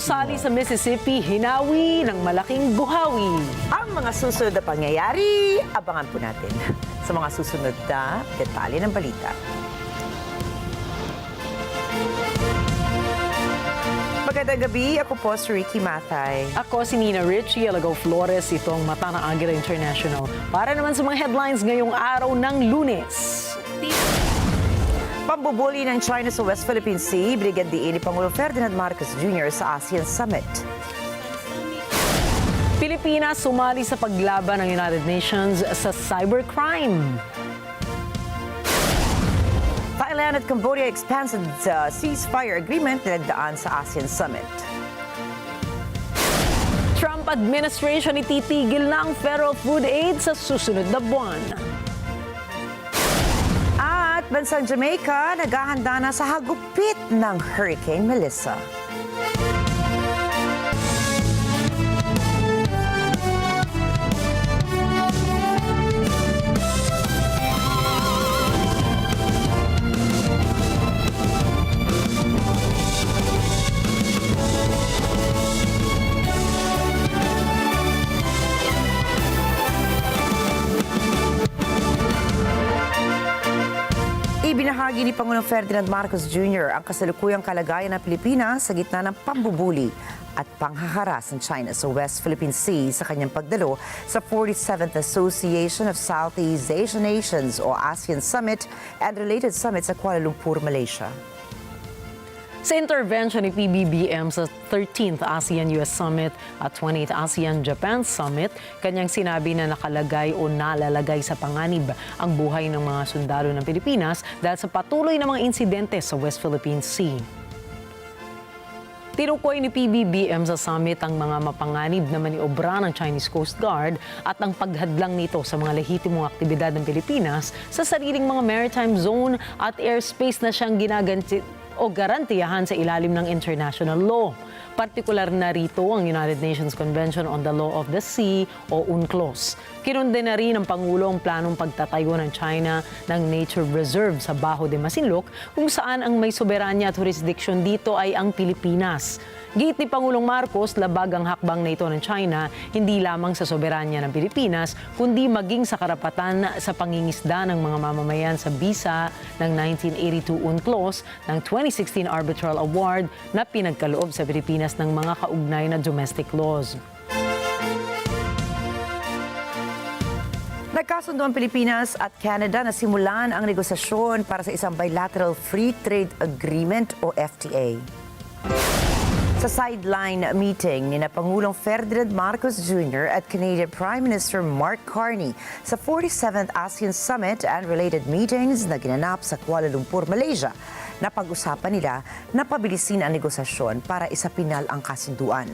Gusali sa Mississippi, hinawi ng malaking buhawi. Ang mga susunod na pangyayari, abangan po natin sa mga susunod na detalye ng balita. Magandang gabi, ako po si Ricky Mathay. Ako si Nina Richie Alago Flores, itong Mata ng Agila International. Para naman sa mga headlines ngayong araw ng Lunes. Pambubully ng China sa West Philippine Sea, binigyan diin ni Pangulong Ferdinand Marcos Jr. sa ASEAN Summit. Pilipinas sumali sa paglaban ng United Nations sa cybercrime. Thailand at Cambodia expanded ceasefire agreement nilagdaan sa ASEAN Summit. Trump administration ititigil na ang federal food aid sa susunod na buwan. At bansang Jamaica, naghahanda na sa hagupit ng Hurricane Melissa. Ibinahagi ni Pangulong Ferdinand Marcos Jr. ang kasalukuyang kalagayan ng Pilipinas sa gitna ng pambubuli at panghaharas ng China sa West Philippine Sea sa kanyang pagdalo sa 47th Association of Southeast Asian Nations o ASEAN Summit and related summit sa Kuala Lumpur, Malaysia. Sa intervention ni PBBM sa 13th ASEAN-US Summit at 20th ASEAN-Japan Summit, kanyang sinabi na nakalagay o nalalagay sa panganib ang buhay ng mga sundalo ng Pilipinas dahil sa patuloy na mga insidente sa West Philippine Sea. Tinukoy ni PBBM sa summit ang mga mapanganib na maniobra ng Chinese Coast Guard at ang paghadlang nito sa mga lehitimong aktibidad ng Pilipinas sa sariling mga maritime zone at airspace na siyang ginaganti o garantiyahan sa ilalim ng international law. Partikular na rito ang United Nations Convention on the Law of the Sea o UNCLOS. Kinunde na rin ng Pangulo ang planong pagtatayo ng China ng Nature Reserve sa Bajo de Masinloc kung saan ang may soberanya at jurisdiction dito ay ang Pilipinas. Gate ni Pangulong Marcos, labag ang hakbang na ito ng China, hindi lamang sa soberanya ng Pilipinas, kundi maging sa karapatan sa pangingisda ng mga mamamayan sa bisa ng 1982 UNCLOS ng 2016 Arbitral Award na pinagkaloob sa Pilipinas ng mga kaugnay na domestic laws. Nagkasundo ang Pilipinas at Canada na simulan ang negosasyon para sa isang bilateral free trade agreement o FTA. Sa sideline meeting ni Pangulong Ferdinand Marcos Jr. at Canadian Prime Minister Mark Carney sa 47th ASEAN Summit and related meetings na ginanap sa Kuala Lumpur, Malaysia, napag-usapan nila na pabilisin ang negosasyon para isapinal ang kasunduan.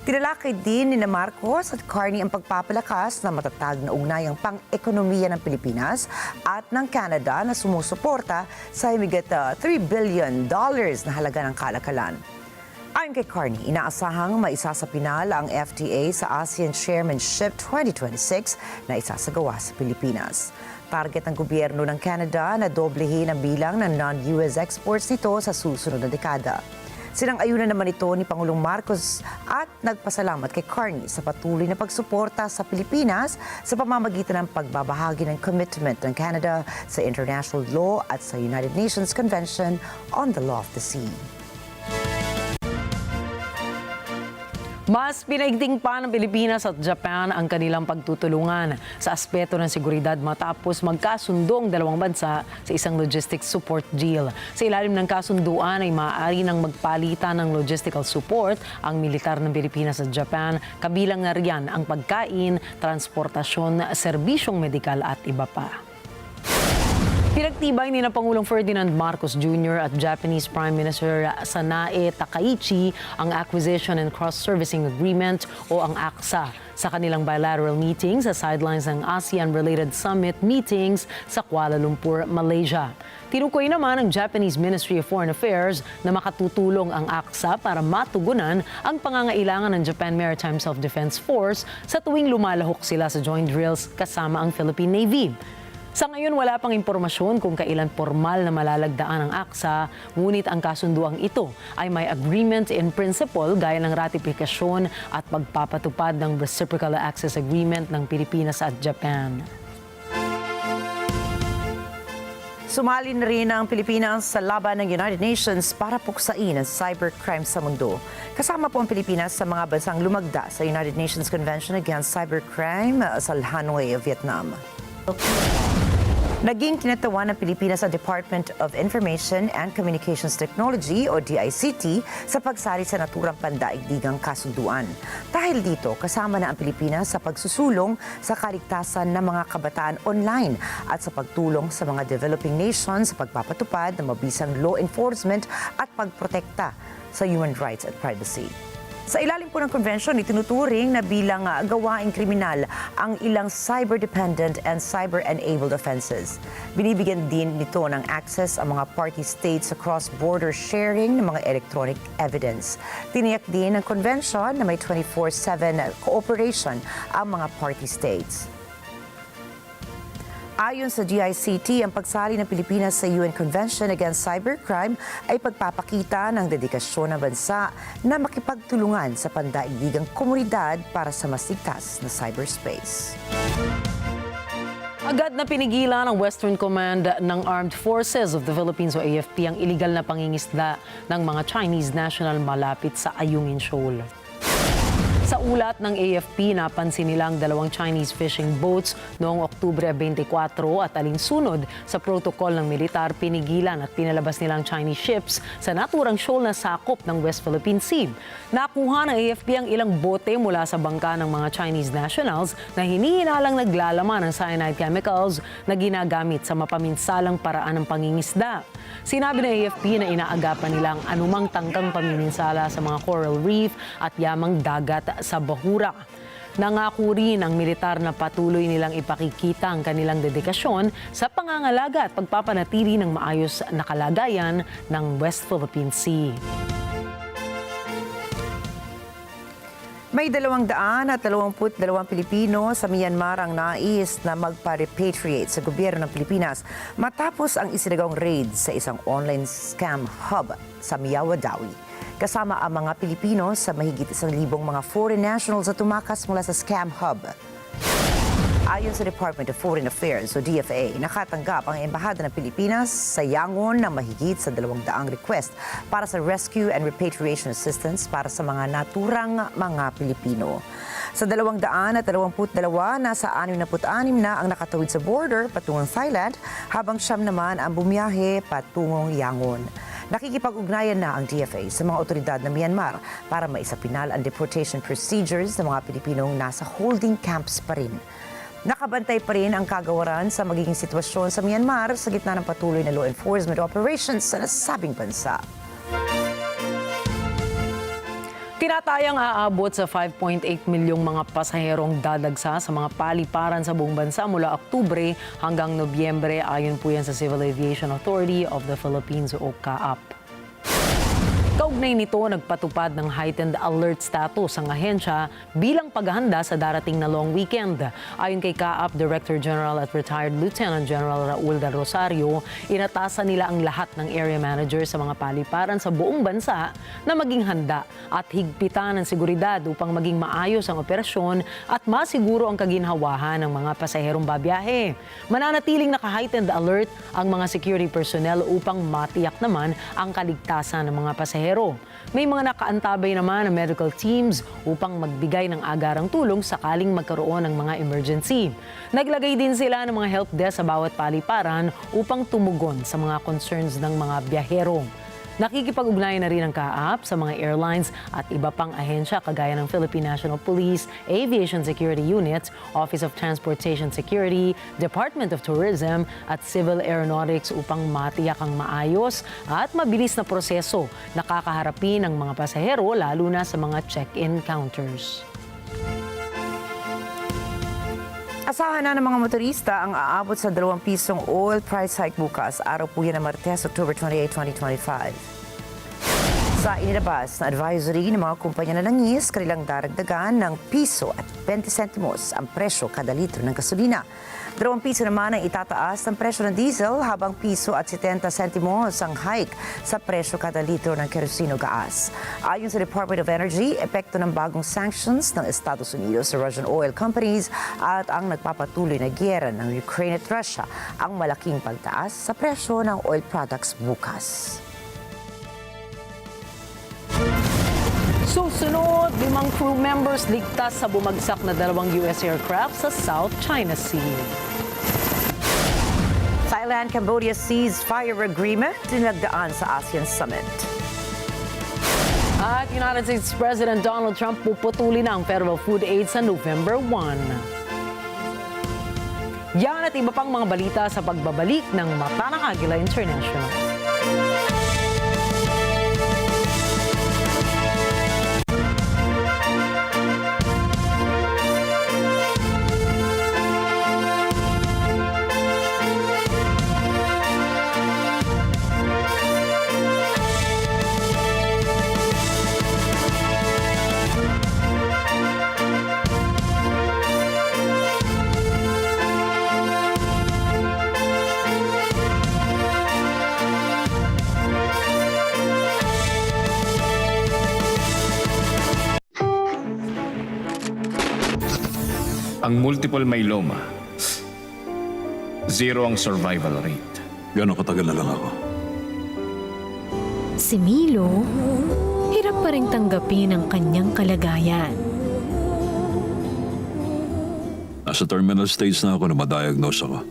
Tinalakay din ni Marcos at Carney ang pagpapalakas na matatag na ugnayang pang-ekonomiya ng Pilipinas at ng Canada na sumusuporta sa higit $3 billion na halaga ng kalakalan. Ayon kay Carney, inaasahang maisasapinal ang FTA sa ASEAN Chairmanship 2026 na isasagawa sa Pilipinas. Target ng gobyerno ng Canada na doblehin ang bilang ng non-US exports nito sa susunod na dekada. Sinang-ayunan naman ito ni Pangulong Marcos at nagpasalamat kay Carney sa patuloy na pagsuporta sa Pilipinas sa pamamagitan ng pagbabahagi ng commitment ng Canada sa international law at sa United Nations Convention on the Law of the Sea. Mas pinaigting pa ng Pilipinas at Japan ang kanilang pagtutulungan sa aspeto ng seguridad matapos magkasundo ang dalawang bansa sa isang logistics support deal. Sa ilalim ng kasunduan ay maaari nang magpalitan ng logistical support ang militar ng Pilipinas at Japan, kabilang na riyan ang pagkain, transportasyon, serbisyong medikal at iba pa. Pinagtibay ni Pangulong Ferdinand Marcos Jr. at Japanese Prime Minister Sanae Takaichi ang Acquisition and Cross-Servicing Agreement o ang ACSA sa kanilang bilateral meetings sa sidelines ng ASEAN-related summit meetings sa Kuala Lumpur, Malaysia. Tinukoy naman ng Japanese Ministry of Foreign Affairs na makatutulong ang ACSA para matugunan ang pangangailangan ng Japan Maritime Self-Defense Force sa tuwing lumalahok sila sa joint drills kasama ang Philippine Navy. Sa ngayon, wala pang impormasyon kung kailan formal na malalagdaan ang aksa, ngunit ang kasunduang ito ay may agreement in principle gaya ng ratifikasyon at pagpapatupad ng Reciprocal Access Agreement ng Pilipinas at Japan. Sumali na rin ang Pilipinas sa laban ng United Nations para puksain ang cybercrime sa mundo. Kasama po ang Pilipinas sa mga bansang lumagda sa United Nations Convention Against Cybercrime sa Hanoi, Vietnam. Naging kinatawan ng Pilipinas sa Department of Information and Communications Technology o DICT sa pagsali sa naturang pandaigdigang kasunduan. Dahil dito, kasama na ang Pilipinas sa pagsusulong sa kaligtasan ng mga kabataan online at sa pagtulong sa mga developing nations sa pagpapatupad ng mabisang law enforcement at pagprotekta sa human rights at privacy. Sa ilalim po ng convention, itinuturing na bilang gawaing kriminal ang ilang cyber-dependent and cyber-enabled offenses. Binibigyan din nito ng access ang mga party states sa cross-border sharing ng mga electronic evidence. Tiniyak din ng convention na may 24/7 cooperation ang mga party states. Ayon sa DICT, ang pagsali ng Pilipinas sa UN Convention Against Cybercrime ay pagpapakita ng dedikasyon ng bansa na makipagtulungan sa pandaigdigang komunidad para sa mas ligtas na cyberspace. Agad na pinigilan ng Western Command ng Armed Forces of the Philippines o AFP ang iligal na pangingisda ng mga Chinese national malapit sa Ayungin Shoal. Sa ulat ng AFP, napansin nilang dalawang Chinese fishing boats noong Oktubre 24 at alinsunod sa protocol ng militar, pinigilan at pinalabas nilang Chinese ships sa naturang shoal na sakop ng West Philippine Sea. Nakuha ng AFP ang ilang bote mula sa bangka ng mga Chinese nationals na hinihinalang naglalaman ng cyanide chemicals na ginagamit sa mapaminsalang paraan ng pangingisda. Sinabi ng AFP na inaagapan nilang anumang tangkang pamiminsala sa mga coral reef at yamang dagat sa bahura. Nangako rin ang militar na patuloy nilang ipakikita ang kanilang dedikasyon sa pangangalaga at pagpapanatili ng maayos na kalagayan ng West Philippine Sea. May 222 Pilipino sa Myanmar ang nais na magpa-repatriate sa gobyerno ng Pilipinas matapos ang isinagawang raid sa isang online scam hub sa Miyawadawi. Kasama ang mga Pilipino sa mahigit 1,000 mga foreign nationals na tumakas mula sa scam hub. Ayon sa Department of Foreign Affairs o DFA, nakatanggap ang Embahada ng Pilipinas sa Yangon ng mahigit sa 200 request para sa rescue and repatriation assistance para sa mga naturang mga Pilipino. Sa 222, nasa 66 na ang nakatawid sa border patungong Thailand, habang 9 naman ang bumiyahe patungong Yangon. Nakikipag-ugnayan na ang DFA sa mga otoridad ng Myanmar para maisapinal ang deportation procedures ng mga Pilipinong nasa holding camps pa rin. Nakabantay pa rin ang kagawaran sa magiging sitwasyon sa Myanmar sa gitna ng patuloy na law enforcement operations sa nasabing bansa. Tinatayang aabot sa 5.8 milyong mga pasaherong dadagsa sa mga paliparan sa buong bansa mula Oktubre hanggang Nobyembre, ayon po yan sa Civil Aviation Authority of the Philippines o CAAP. Kaugnay nito, nagpatupad ng heightened alert status ang ahensya bilang paghahanda sa darating na long weekend. Ayon kay CAAP Director General at Retired Lieutenant General Raul del Rosario, inatasan nila ang lahat ng area manager sa mga paliparan sa buong bansa na maging handa at higpitan ng seguridad upang maging maayos ang operasyon at masiguro ang kaginhawahan ng mga pasaherong babiyahe. Mananatiling naka-heightened alert ang mga security personnel upang matiyak naman ang kaligtasan ng mga pasahero. May mga nakaantabay naman ng medical teams upang magbigay ng agarang tulong sakaling magkaroon ng mga emergency. Naglagay din sila ng mga help desk sa bawat paliparan upang tumugon sa mga concerns ng mga biyahero. Nakikipag-ugnayan na rin ang CAAP sa mga airlines at iba pang ahensya kagaya ng Philippine National Police, Aviation Security Unit, Office of Transportation Security, Department of Tourism at Civil Aeronautics upang matiyak ang maayos at mabilis na proseso na kakaharapin ng mga pasahero lalo na sa mga check-in counters. Asahan na ng mga motorista ang aabot sa 2 pisong oil price hike bukas. Araw po yan ng Martes, October 28, 2025. Sa inilabas na advisory ng mga kumpanya na langis, kanilang daragdagan ng piso at 20 sentimos ang presyo kada litro ng gasolina. ₱2 naman ang itataas ng presyo ng diesel habang piso at 70 sentimos ang hike sa presyo kada litro ng kerosene o gas. Ayon sa Department of Energy, epekto ng bagong sanctions ng Estados Unidos sa Russian oil companies at ang nagpapatuloy na giyera ng Ukraine at Russia ang malaking pagtaas sa presyo ng oil products bukas. Susunod, 5 crew members ligtas sa bumagsak na 2 US aircraft sa South China Sea. Thailand-Cambodia ceasefire agreement dinagdaan sa ASEAN Summit. At United States President Donald Trump puputulin ang federal food aid sa November 1. Yan at iba pang mga balita sa pagbabalik ng Mata ng Agila International. Ang multiple myeloma, 0 ang survival rate. Gano'ng katagal na lang ako? Si Milo, hirap pa rin tanggapin ang kanyang kalagayan. Nasa terminal stage na ako na ma-diagnose ako.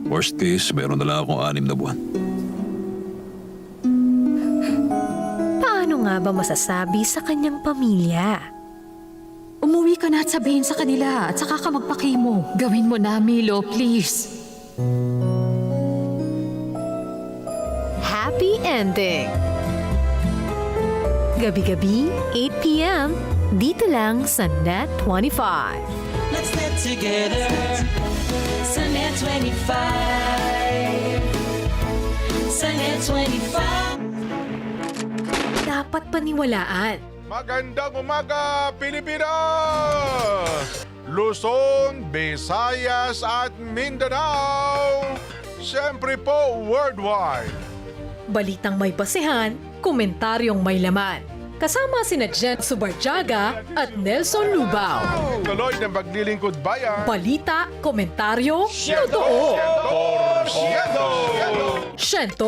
Worst case, meron na lang akong 6 na buwan. Paano nga ba masasabi sa kanyang pamilya? Umuwi ka na at sabihin sa kanila at saka ka magpakimo. Gawin mo na, Milo, please. Happy ending! Gabi-gabi, 8 p.m. Dito lang sa Net 25. Let's get together sa Net 25. Sa Net 25. Dapat paniwalaan. Magandang umaga, Pilipinas! Luzon, Visayas at Mindanao. Siyempre po, worldwide. Balitang may basehan, komentaryong may laman. Kasama sina Jen Subarjaga at Nelson Lubao. Tuloy ng maglilingkod bayan. Balita, komentaryo, totoo. 100%.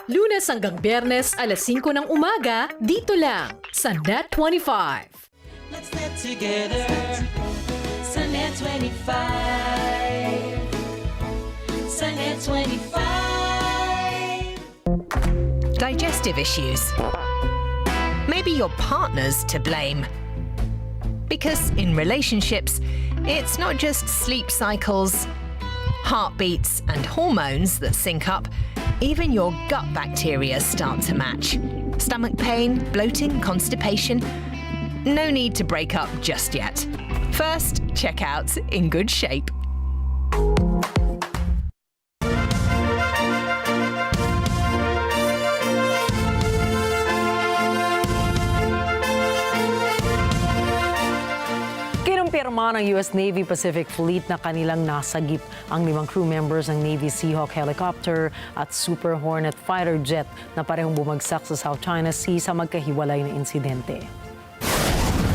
Lunes hanggang Biyernes, alas 5 ng umaga, dito lang sa Net 25. Let's get together sa Net 25. Sa Net 25. Digestive issues. Maybe your partner's to blame. Because in relationships, it's not just sleep cycles, heartbeats, and hormones that sync up. Even your gut bacteria start to match. Stomach pain, bloating, constipation. No need to break up just yet. First, check out In Good Shape. Kinumpirma ng US Navy Pacific Fleet na kanilang nasagip ang 5 crew members ng Navy Seahawk helicopter at Super Hornet fighter jet na parehong bumagsak sa South China Sea sa magkahiwalay na insidente.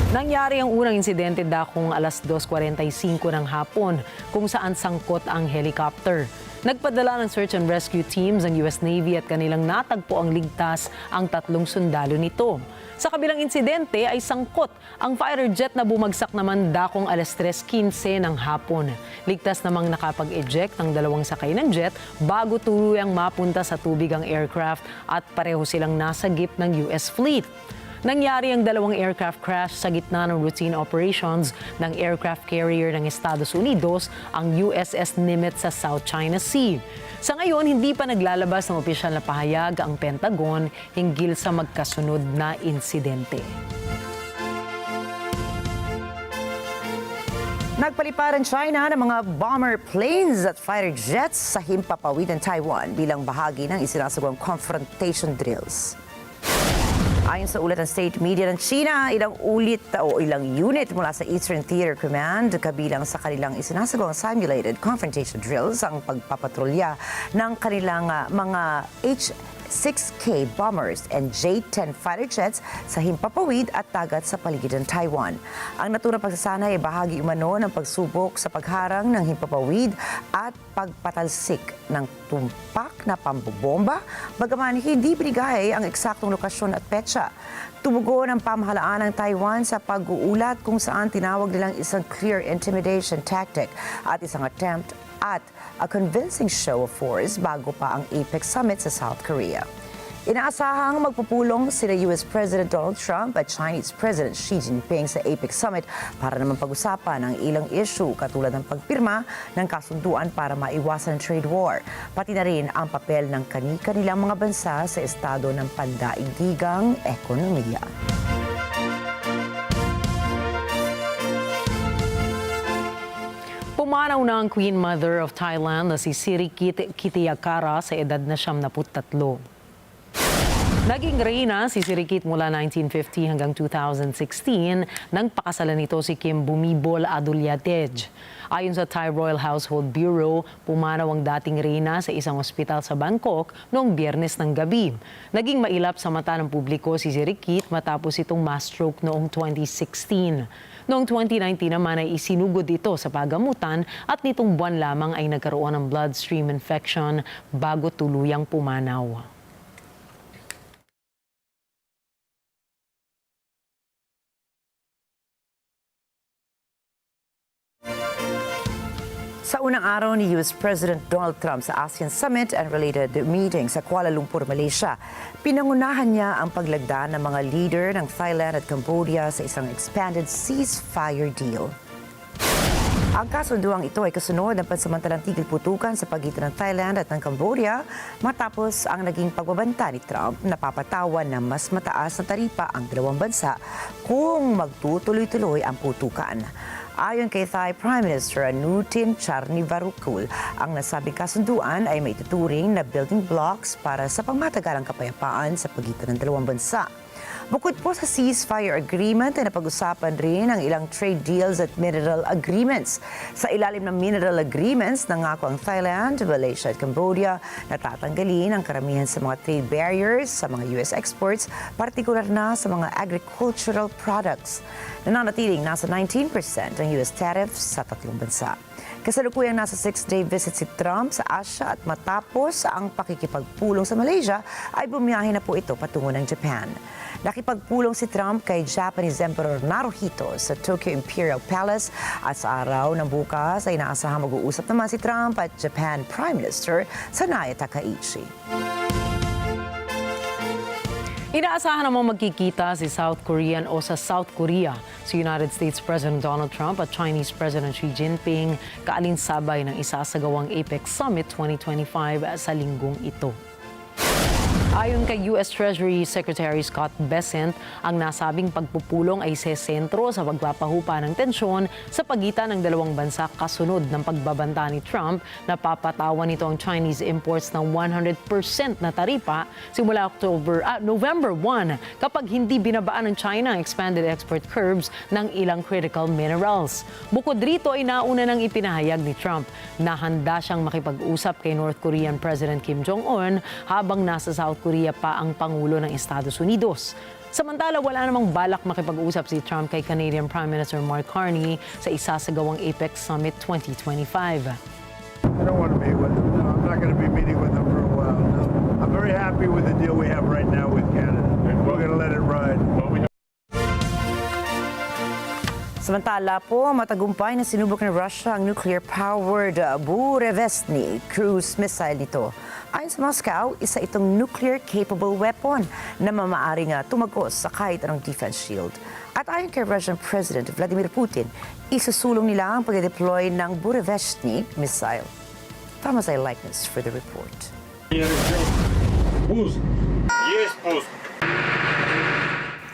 Nangyari ang unang insidente dakong alas 2:45 ng hapon kung saan sangkot ang helicopter. Nagpadala ng search and rescue teams ang US Navy at kanilang natagpo ang ligtas ang 3 sundalo nito. Sa kabilang insidente ay sangkot ang fighter jet na bumagsak naman dakong alas 3:15 ng hapon. Ligtas namang nakapag-eject ang 2 sakay ng jet bago tuluyang mapunta sa tubig ang aircraft at pareho silang nasagip ng US Fleet. Nangyari ang 2 aircraft crash sa gitna ng routine operations ng aircraft carrier ng Estados Unidos, ang USS Nimitz sa South China Sea. Sa ngayon, hindi pa naglalabas ng opisyal na pahayag ang Pentagon hinggil sa magkasunod na insidente. Nagpaliparan China ng mga bomber planes at fighter jets sa himpapawid ng Taiwan bilang bahagi ng isinasagawang confrontation drills. Ayon sa ulat ng state media ng China, ilang unit mula sa Eastern Theater Command kabilang sa kanilang isinasagawang simulated confrontation drills ang pagpapatrolya ng kanilang mga H-6K bombers and J-10 fighter jets sa himpapawid at dagat sa paligid ng Taiwan. Ang naturang pagsasana ay bahagi umano ng pagsubok sa pagharang ng himpapawid at pagpatalsik ng tumpak na pambobomba, bagaman hindi binigay ang eksaktong lokasyon at petsa. Tumugon ang pamahalaan ng Taiwan sa pag-uulat kung saan tinawag nilang isang clear intimidation tactic at isang attempt at a convincing show of force bago pa ang APEC summit sa South Korea. Inaasahang magpupulong sina US President Donald Trump at Chinese President Xi Jinping sa APEC summit para naman pag-usapan ang ilang issue katulad ng pagpirma ng kasunduan para maiwasan ang trade war, pati na rin ang papel ng kani-kanilang mga bansa sa estado ng pandaigdigang ekonomiya. Pumanaw na ang Queen Mother of Thailand na si Sirikit Kitiakara sa edad na 73. Naging reyna si Sirikit mula 1950 hanggang 2016 nang pakasalan nito si Kim Bumibol Adulyatej. Ayon sa Thai Royal Household Bureau, pumanaw ang dating reyna sa isang ospital sa Bangkok noong Biyernes ng gabi. Naging mailap sa mata ng publiko si Sirikit matapos itong ma-stroke noong 2016. Noong 2019 naman ay isinugod ito sa pagamutan at nitong buwan lamang ay nagkaroon ng bloodstream infection bago tuluyang pumanaw. Sa unang araw ni US President Donald Trump sa ASEAN Summit and related meeting sa Kuala Lumpur, Malaysia, pinangunahan niya ang paglagda ng mga leader ng Thailand at Cambodia sa isang expanded ceasefire deal. Ang kasunduang ito ay kasunod ng pansamantalang tigil putukan sa pagitan ng Thailand at ng Cambodia matapos ang naging pagbabanta ni Trump na papatawan ng mas mataas na taripa ang dalawang bansa kung magtutuloy-tuloy ang putukan. Ayon kay Thai Prime Minister Anutin Charnvirakul, ang nasabing kasunduan ay may tuturing na building blocks para sa pangmatagalang kapayapaan sa pagitan ng dalawang bansa. Bukod po sa ceasefire agreement ay napag-usapan rin ang ilang trade deals at mineral agreements. Sa ilalim ng mineral agreements, nangako ang Thailand, Malaysia at Cambodia na tatanggalin ang karamihan sa mga trade barriers sa mga US exports, partikular na sa mga agricultural products. Nananatiling nasa 19% ang US tariffs sa tatlong bansa. Kasalukuyang nasa 6-day visit si Trump sa Asia at matapos ang pakikipagpulong sa Malaysia ay bumiyahe na po ito patungo ng Japan. Nakipagpulong si Trump kay Japanese Emperor Naruhito sa Tokyo Imperial Palace at sa araw ng bukas ay inaasahang mag-uusap naman si Trump at Japan Prime Minister Sanae Takaichi. Inaasahan namang magkikita si South Korean o sa South Korea si United States President Donald Trump at Chinese President Xi Jinping kaalinsabay ng isasagawang APEC Summit 2025 sa linggong ito. Ayon kay U.S. Treasury Secretary Scott Bessent, ang nasabing pagpupulong ay sesentro sa pagpapahupa ng tensyon sa pagitan ng dalawang bansa kasunod ng pagbabanta ni Trump na papatawan nito ang Chinese imports ng 100% na taripa simula November 1 kapag hindi binabaan ng China ang expanded export curbs ng ilang critical minerals. Bukod rito ay nauna nang ipinahayag ni Trump na handa siyang makipag-usap kay North Korean President Kim Jong-un habang nasa South Korea pa ang Pangulo ng Estados Unidos. Samantala, wala namang balak makipag-usap si Trump kay Canadian Prime Minister Mark Carney sa isasagawang APEC Summit 2025. I don't want to meet with him. No, I'm not going to be meeting with him for a while. No. I'm very happy with the deal we have right now with Canada. We're going to let it ride. Samantala po, matagumpay na sinubok ng Russia ang nuclear-powered Burevestnik cruise missile nito. Ayon sa Moscow, isa itong nuclear-capable weapon na mamaaring tumagos sa kahit anong defense shield. At ayon kay Russian President Vladimir Putin, isusulong nila ang pag-deploy ng Burevestnik missile. Thomas I. Likeness for the report.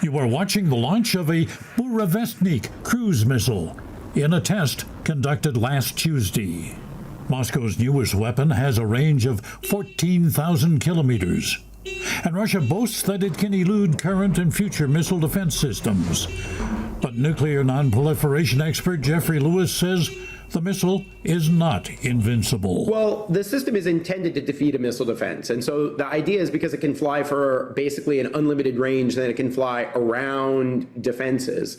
You are watching the launch of a Burevestnik cruise missile in a test conducted last Tuesday. Moscow's newest weapon has a range of 14,000 kilometers And Russia boasts that it can elude current and future missile defense systems. But nuclear non-proliferation expert Jeffrey Lewis says the missile is not invincible. Well, the system is intended to defeat a missile defense. And so the idea is because it can fly for basically an unlimited range, then it can fly around defenses.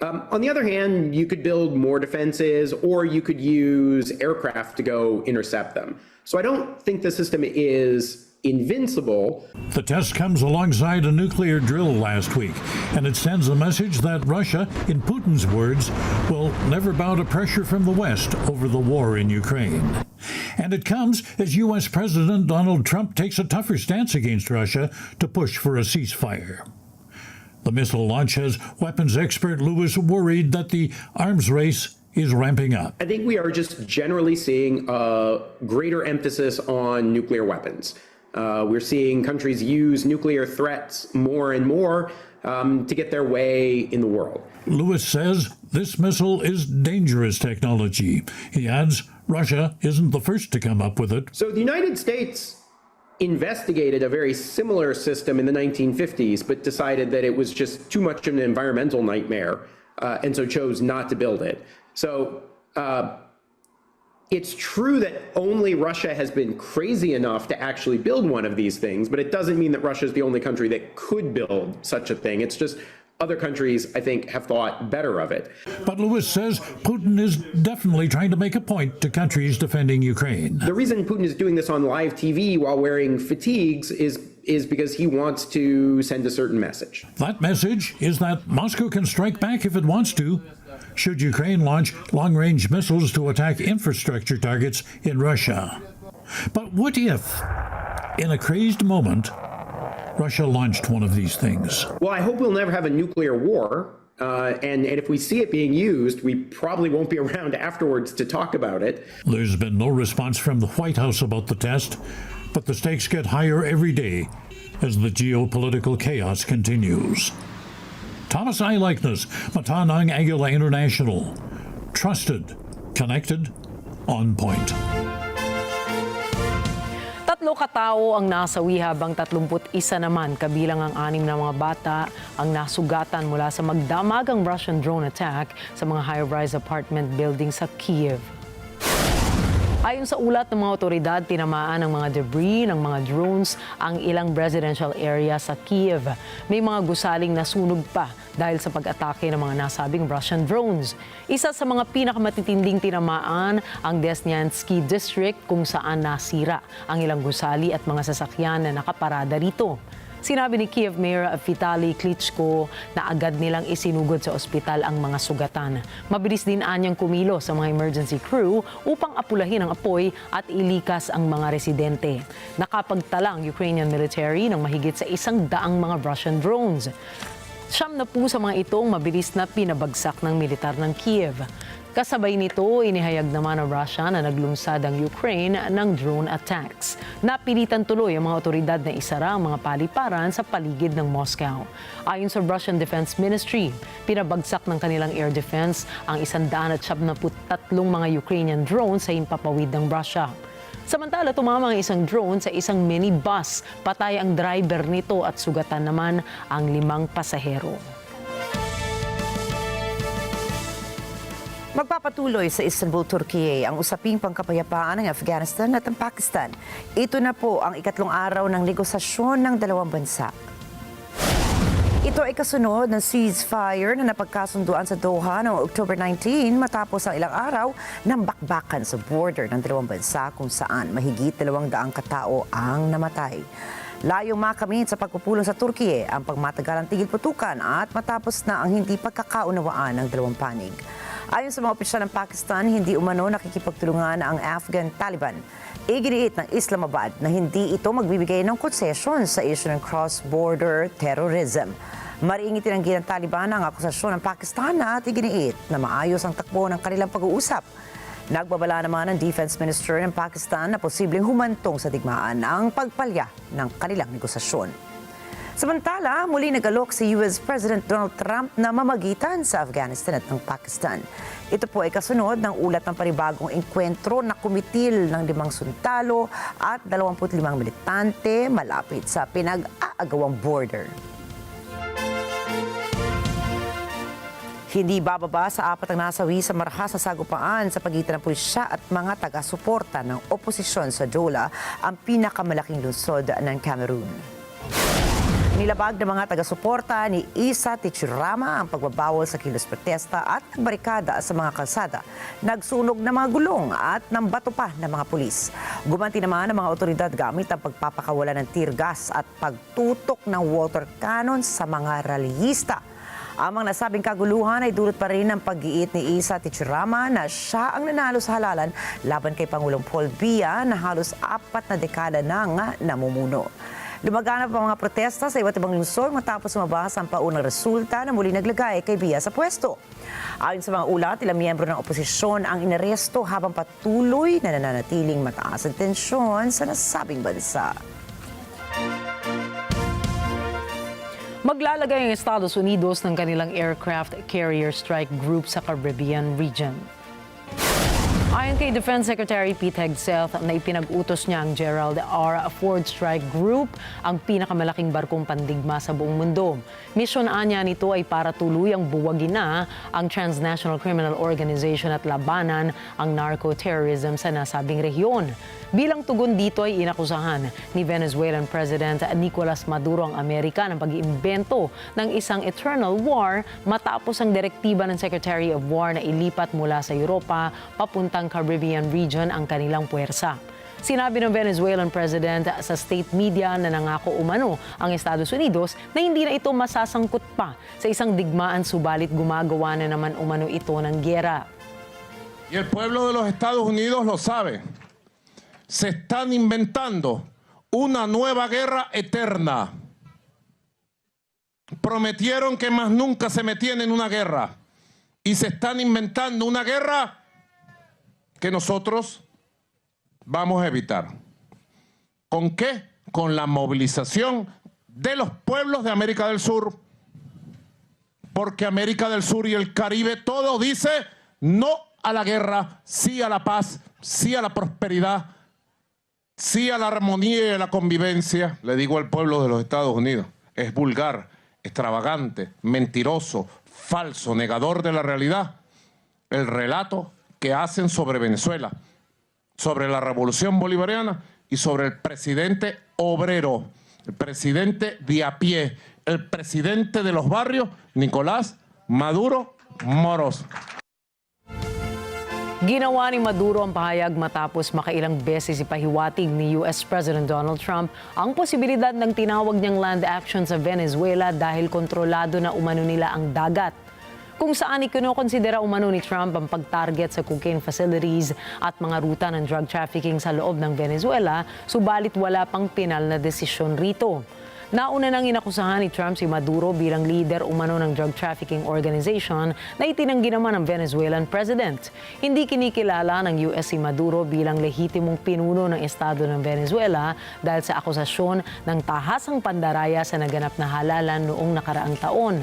On the other hand, you could build more defenses, or you could use aircraft to go intercept them. So I don't think the system is invincible. The test comes alongside a nuclear drill last week, and it sends a message that Russia, in Putin's words, will never bow to pressure from the West over the war in Ukraine. And it comes as U.S. President Donald Trump takes a tougher stance against Russia to push for a ceasefire. The missile launch has weapons expert Lewis worried that the arms race is ramping up. I think we are just generally seeing a greater emphasis on nuclear weapons. We're seeing countries use nuclear threats more and more to get their way in the world. Lewis says this missile is dangerous technology. He adds Russia isn't the first to come up with it. So the United States investigated a very similar system in the 1950s, but decided that it was just too much of an environmental nightmare, and so chose not to build it. So it's true that only Russia has been crazy enough to actually build one of these things, but it doesn't mean that Russia is the only country that could build such a thing. It's just other countries, I think, have thought better of it. But Lewis says Putin is definitely trying to make a point to countries defending Ukraine. The reason Putin is doing this on live TV while wearing fatigues is because he wants to send a certain message. That message is that Moscow can strike back if it wants to, should Ukraine launch long-range missiles to attack infrastructure targets in Russia. But what if, in a crazed moment, Russia launched one of these things? Well, I hope we'll never have a nuclear war. And if we see it being used, we probably won't be around afterwards to talk about it. There's been no response from the White House about the test, but the stakes get higher every day as the geopolitical chaos continues. Thomas I. Likeness, Matanang Agila International. Trusted, connected, on point. 3 katao ang nasawi habang 31 naman kabilang ang 6 na mga bata ang nasugatan mula sa magdamagang Russian drone attack sa mga high-rise apartment building sa Kiev. Ayon sa ulat ng mga otoridad, tinamaan ng mga debris ng mga drones ang ilang residential area sa Kiev. May mga gusaling nasunog pa dahil sa pag-atake ng mga nasabing Russian drones. Isa sa mga pinakamatitinding tinamaan ang Desnyansky District kung saan nasira ang ilang gusali at mga sasakyan na nakaparada rito. Sinabi ni Kiev Mayor Vitaly Klitschko na agad nilang isinugod sa ospital ang mga sugatan. Mabilis din anyang kumilos sa mga emergency crew upang apulahin ang apoy at ilikas ang mga residente. Nakapagtalang Ukrainian military ng mahigit sa 100 mga Russian drones. 9 sa mga itong mabilis na pinabagsak ng militar ng Kiev. Kasabay nito, inihayag naman ng Russia na naglunsad ang Ukraine ng drone attacks. Napilitan tuloy ang mga otoridad na isara ang mga paliparan sa paligid ng Moscow. Ayon sa Russian Defense Ministry, pinabagsak ng kanilang air defense ang 173 mga Ukrainian drones sa himpapawid ng Russia. Samantala, tumama ang isang drone sa isang minibus. Patay ang driver nito at sugatan naman ang 5 pasahero. Magpapatuloy sa Istanbul, Turkey ang usaping pangkapayapaan ng Afghanistan at ng Pakistan. Ito na po ang ikatlong araw ng negosasyon ng dalawang bansa. Ito ay kasunod ng ceasefire na napagkasunduan sa Doha noong October 19 matapos ang ilang araw ng bakbakan sa border ng dalawang bansa kung saan mahigit 200 katao ang namatay. Layong makamit sa pagpupulong sa Turkey ang pagmatagalang tigil putukan at matapos na ang hindi pagkakaunawaan ng dalawang panig. Ayon sa mga opisyal ng Pakistan, hindi umano nakikipagtulungan ang Afghan Taliban. Iginiit ng Islamabad na hindi ito magbibigay ng konsesyon sa issue ng cross-border terrorism. Mariing itinanggi ng Taliban ang akusasyon ng Pakistan at iginiit na maayos ang takbo ng kanilang pag-uusap. Nagbabala naman ng Defense Minister ng Pakistan na posibleng humantong sa digmaan ang pagpalya ng kanilang negosasyon. Samantala, muli nagalok si US President Donald Trump na mamagitan sa Afghanistan at ng Pakistan. Ito po ay kasunod ng ulat ng panibagong engkwentro na kumitil ng 5 sundalo at 25 militante malapit sa pinag-aagawang border. Hindi bababa sa 4 ang nasawi sa marahas na sagupaan sa pagitan ng pulisya at mga taga-suporta ng oposisyon sa Jola, ang pinakamalaking lungsod ng Cameroon. Nilabag ng mga taga-suporta ni Isa Tichirama ang pagbabawal sa kilos protesta at barikada sa mga kalsada. Nagsunog ng mga gulong at ng bato pa ng mga pulis. Gumanti naman ang mga otoridad gamit ang pagpapakawala ng tear gas at pagtutok ng water cannon sa mga rallyista. Ang mga nasabing kaguluhan ay dulot pa rin ng pag-iit ni Isa Tichirama na siya ang nanalo sa halalan laban kay Pangulong Paul Biya na halos 4 na dekada nang namumuno. Lumaganap ang mga protesta sa iba't ibang lungsod matapos sumabas ang paunang resulta na muli naglagay kay Biya sa pwesto. Ayon sa mga ulat, ilang miyembro ng oposisyon ang inaresto habang patuloy na nananatiling mataas ang tensyon sa nasabing bansa. Maglalagay ang Estados Unidos ng kanilang aircraft carrier strike group sa Caribbean region. Ayon kay Defense Secretary Pete Hegseth na ipinag-utos niya ang Gerald R. Ford Strike Group, ang pinakamalaking barkong pandigma sa buong mundo. Misyon anya nito ay para tuluyang buwagin na ang Transnational Criminal Organization at labanan ang narco-terrorism sa nasabing rehiyon. Bilang tugon dito ay inakusahan ni Venezuelan President Nicolas Maduro ang Amerika ng pag-iimbento ng isang eternal war matapos ang direktiba ng Secretary of War na ilipat mula sa Europa papuntang Caribbean region ang kanilang puwersa. Sinabi ng Venezuelan President sa state media na nangako umano ang Estados Unidos na hindi na ito masasangkot pa sa isang digmaan subalit gumagawa na naman umano ito ng giyera. Y el pueblo de los Estados Unidos lo sabe. Se están inventando una nueva guerra eterna. Prometieron que más nunca se metían en una guerra y se están inventando una guerra que nosotros vamos a evitar. ¿Con qué? Con la movilización de los pueblos de América del Sur, porque América del Sur y el Caribe todo dice no a la guerra, sí a la paz, sí a la prosperidad, sí a la armonía y a la convivencia. Le digo al pueblo de los Estados Unidos, es vulgar, extravagante, mentiroso, falso, negador de la realidad, el relato que hacen sobre Venezuela, sobre la revolución bolivariana y sobre el presidente obrero, el presidente de a pie, el presidente de los barrios, Nicolás Maduro Moros. Ginawa ni Maduro ang pahayag matapos makailang beses ipahiwatig ni US President Donald Trump ang posibilidad ng tinawag niyang land action sa Venezuela dahil kontrolado na umano nila ang dagat. Kung saan ikinokonsidera umano ni Trump ang pag-target sa cocaine facilities at mga ruta ng drug trafficking sa loob ng Venezuela, subalit wala pang pinal na desisyon rito. Nauna nang inakusahan ni Trump si Maduro bilang leader umano ng drug trafficking organization na itinanggi naman ng Venezuelan president. Hindi kinikilala ng US si Maduro bilang lehitimong pinuno ng estado ng Venezuela dahil sa akusasyon ng tahasang pandaraya sa naganap na halalan noong nakaraang taon.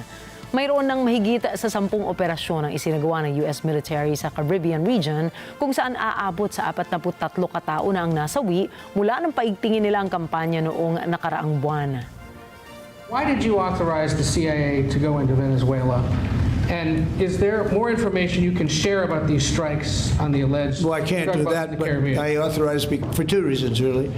Mayroon ng mahigit sa 10 operasyon ang isinagawa ng US military sa Caribbean region kung saan aabot sa 43 katao na ang nasawi mula nang paigtingin nila ang kampanya noong nakaraang buwan. Why did you authorize the CIA to go into Venezuela? And is there more information you can share about these strikes on the alleged? Well, I can't do that, but I authorized for 2 reasons, really.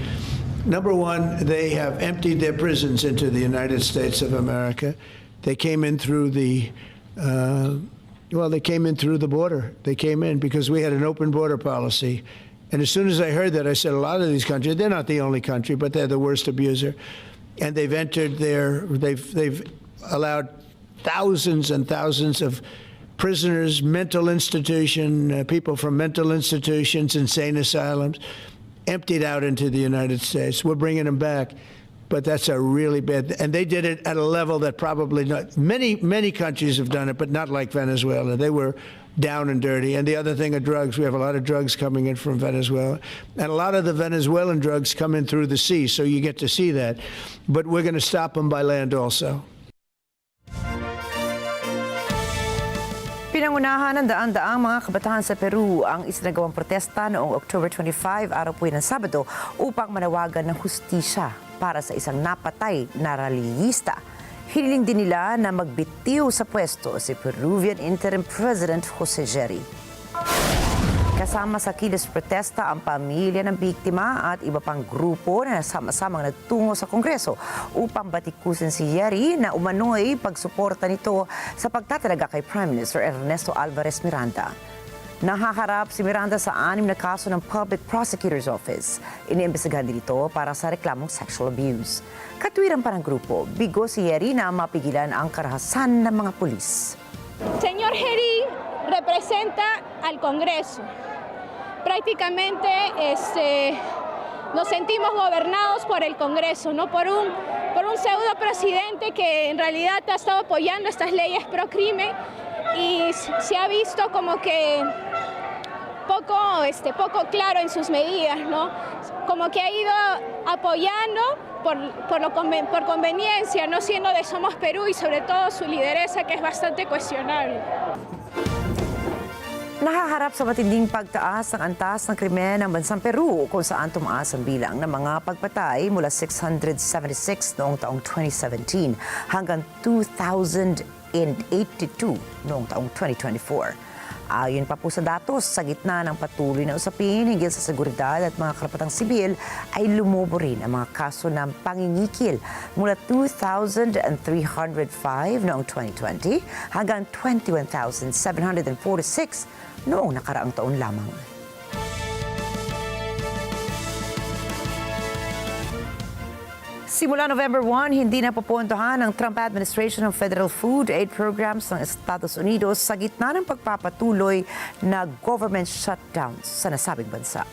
Number one, they have emptied their prisons into the United States of America. They came in through the, they came in through the border. They came in because we had an open border policy. And as soon as I heard that, I said, a lot of these countries, they're not the only country, but they're the worst abuser. And they've entered they've allowed thousands and thousands of prisoners, mental institution, people from mental institutions, insane asylums, emptied out into the United States. We're bringing them back. But that's a really bad, and they did it at a level that probably not, many countries have done it, but not like Venezuela. They were down and dirty. And the other thing are drugs. We have a lot of drugs coming in from Venezuela. And a lot of the Venezuelan drugs come in through the sea, so you get to see that. But we're going to stop them by land also. Pinangunahan ng daan-daang mga kabataan sa Peru ang isinagawang protesta noong October 25, araw po ng Sabado, upang manawagan ng hustisya para sa isang napatay na rallyista. Hiniling din nila na magbitiw sa pwesto si Peruvian Interim President Jose Jerry. Kasama sa kilos protesta ang pamilya ng biktima at iba pang grupo na sama-samang nagtungo sa Kongreso upang batikusin si Jerry na umano'y pagsuporta nito sa pagtatalaga kay Prime Minister Ernesto Alvarez Miranda. Nahaharap si Miranda sa 6 na kaso ng Public Prosecutor's Office. Iniimbestigahan din ito para sa reklamong sexual abuse. Katwiran pa ng grupo, bigo si Jerry na mapigilan ang karahasan ng mga pulis. Señor Jerry representa al Congreso. Prácticamente nos sentimos gobernados por el Congreso, no por un pseudo presidente que en realidad ha estado apoyando estas leyes pro crimen y se ha visto como que poco claro en sus medidas, ¿no? Como que ha ido apoyando por conveniencia, no siendo de Somos Perú y sobre todo su lideresa que es bastante cuestionable. Nahaharap sa matinding pagtaas ng antas ng krimen ng bansang Peru kung saan tumaas ang bilang ng mga pagpatay mula 676 noong taong 2017 hanggang 2,082 noong taong 2024. Ayon pa po sa datos, sa gitna ng patuloy na usapin hinggil sa seguridad at mga karapatang sibil, ay lumobo rin ang mga kaso ng pangingikil mula 2,305 noong 2020 hanggang 21,746 noong nakaraang taon lamang. Simula November 1, hindi na pupuntahan ng Trump administration ng federal food aid programs ng Estados Unidos sa gitna ng pagpapatuloy na government shutdowns sa nasabing bansa.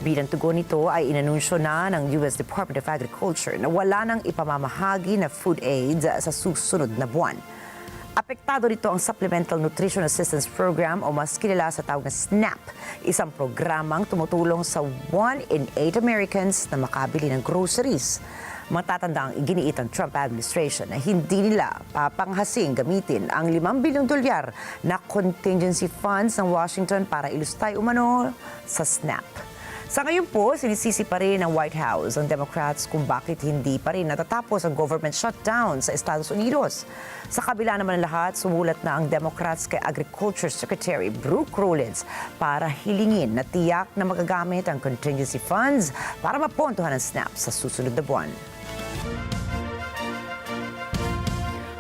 Bilang tugon nito ay inanunsyo na ng US Department of Agriculture na wala nang ipamamahagi na food aid sa susunod na buwan. Apektado nito ang Supplemental Nutrition Assistance Program o mas kilala sa tawag na SNAP, isang programang tumutulong sa 1 in 8 Americans na makabili ng groceries. Matatanda ang iginiit ng Trump administration na hindi nila papanghasing gamitin ang $5 bilyong na contingency funds ng Washington para ilustay umano sa SNAP. Sa ngayon po, sinisisi pa rin ng White House ang Democrats kung bakit hindi pa rin natatapos ang government shutdown sa Estados Unidos. Sa kabila naman ng lahat, sumulat na ang Democrats kay Agriculture Secretary Brooke Rollins para hilingin na tiyak na magagamit ang contingency funds para mapontuhan ang SNAP sa susunod na buwan.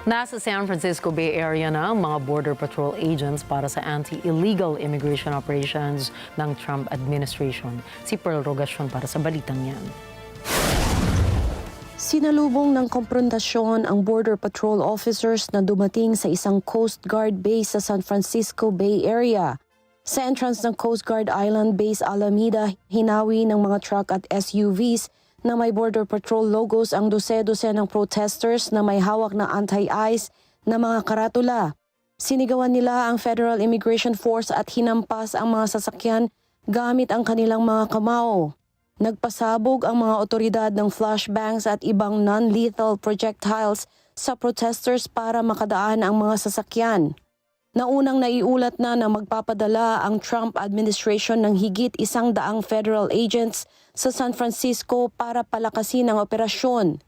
Nasa San Francisco Bay Area na ang mga Border Patrol agents para sa anti-illegal immigration operations ng Trump administration. Si Pearl Rogacion para sa balitang yan. Sinalubong ng komprontasyon ang Border Patrol officers na dumating sa isang Coast Guard base sa San Francisco Bay Area. Sa entrance ng Coast Guard Island Base Alameda, hinawi ng mga truck at SUVs na may Border Patrol logos ang dose-dose ng protesters na may hawak na anti-ICE na mga karatula. Sinigawan nila ang Federal Immigration Force at hinampas ang mga sasakyan gamit ang kanilang mga kamao. Nagpasabog ang mga otoridad ng flashbangs at ibang non-lethal projectiles sa protesters para makadaan ang mga sasakyan. Naunang naiulat na magpapadala ang Trump administration ng higit 100 federal agents sa San Francisco para palakasin ang operasyon.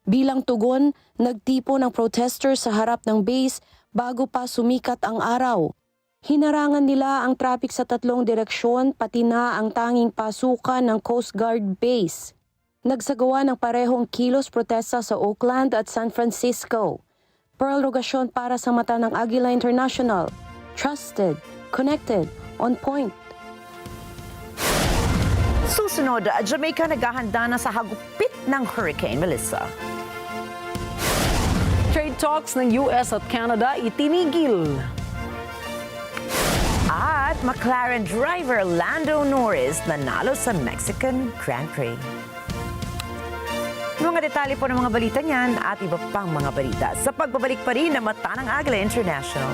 Bilang tugon, nagtipo ng protesters sa harap ng base bago pa sumikat ang araw. Hinarangan nila ang traffic sa 3 direksyon pati na ang tanging pasukan ng Coast Guard base. Nagsagawa ng parehong kilos protesta sa Oakland at San Francisco. Pearl Rogacion para sa mata ng Agila International. Trusted, connected, on point. Susunod, Jamaica naghahanda na sa hagupit ng Hurricane Melissa. Trade talks ng US at Canada itinigil. At McLaren driver Lando Norris nanalo sa Mexican Grand Prix. Mga detalye po ng mga balita niyan at iba pang mga balita sa pagbabalik pa rin ng Mata ng Agila International.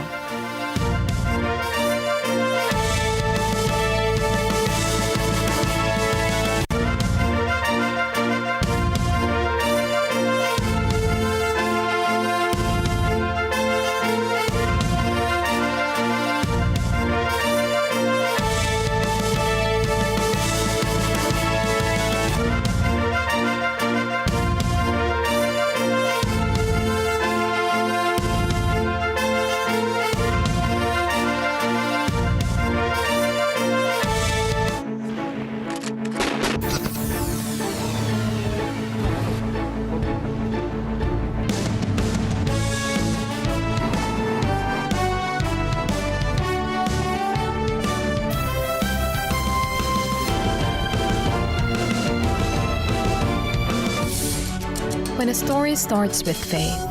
When a story starts with faith,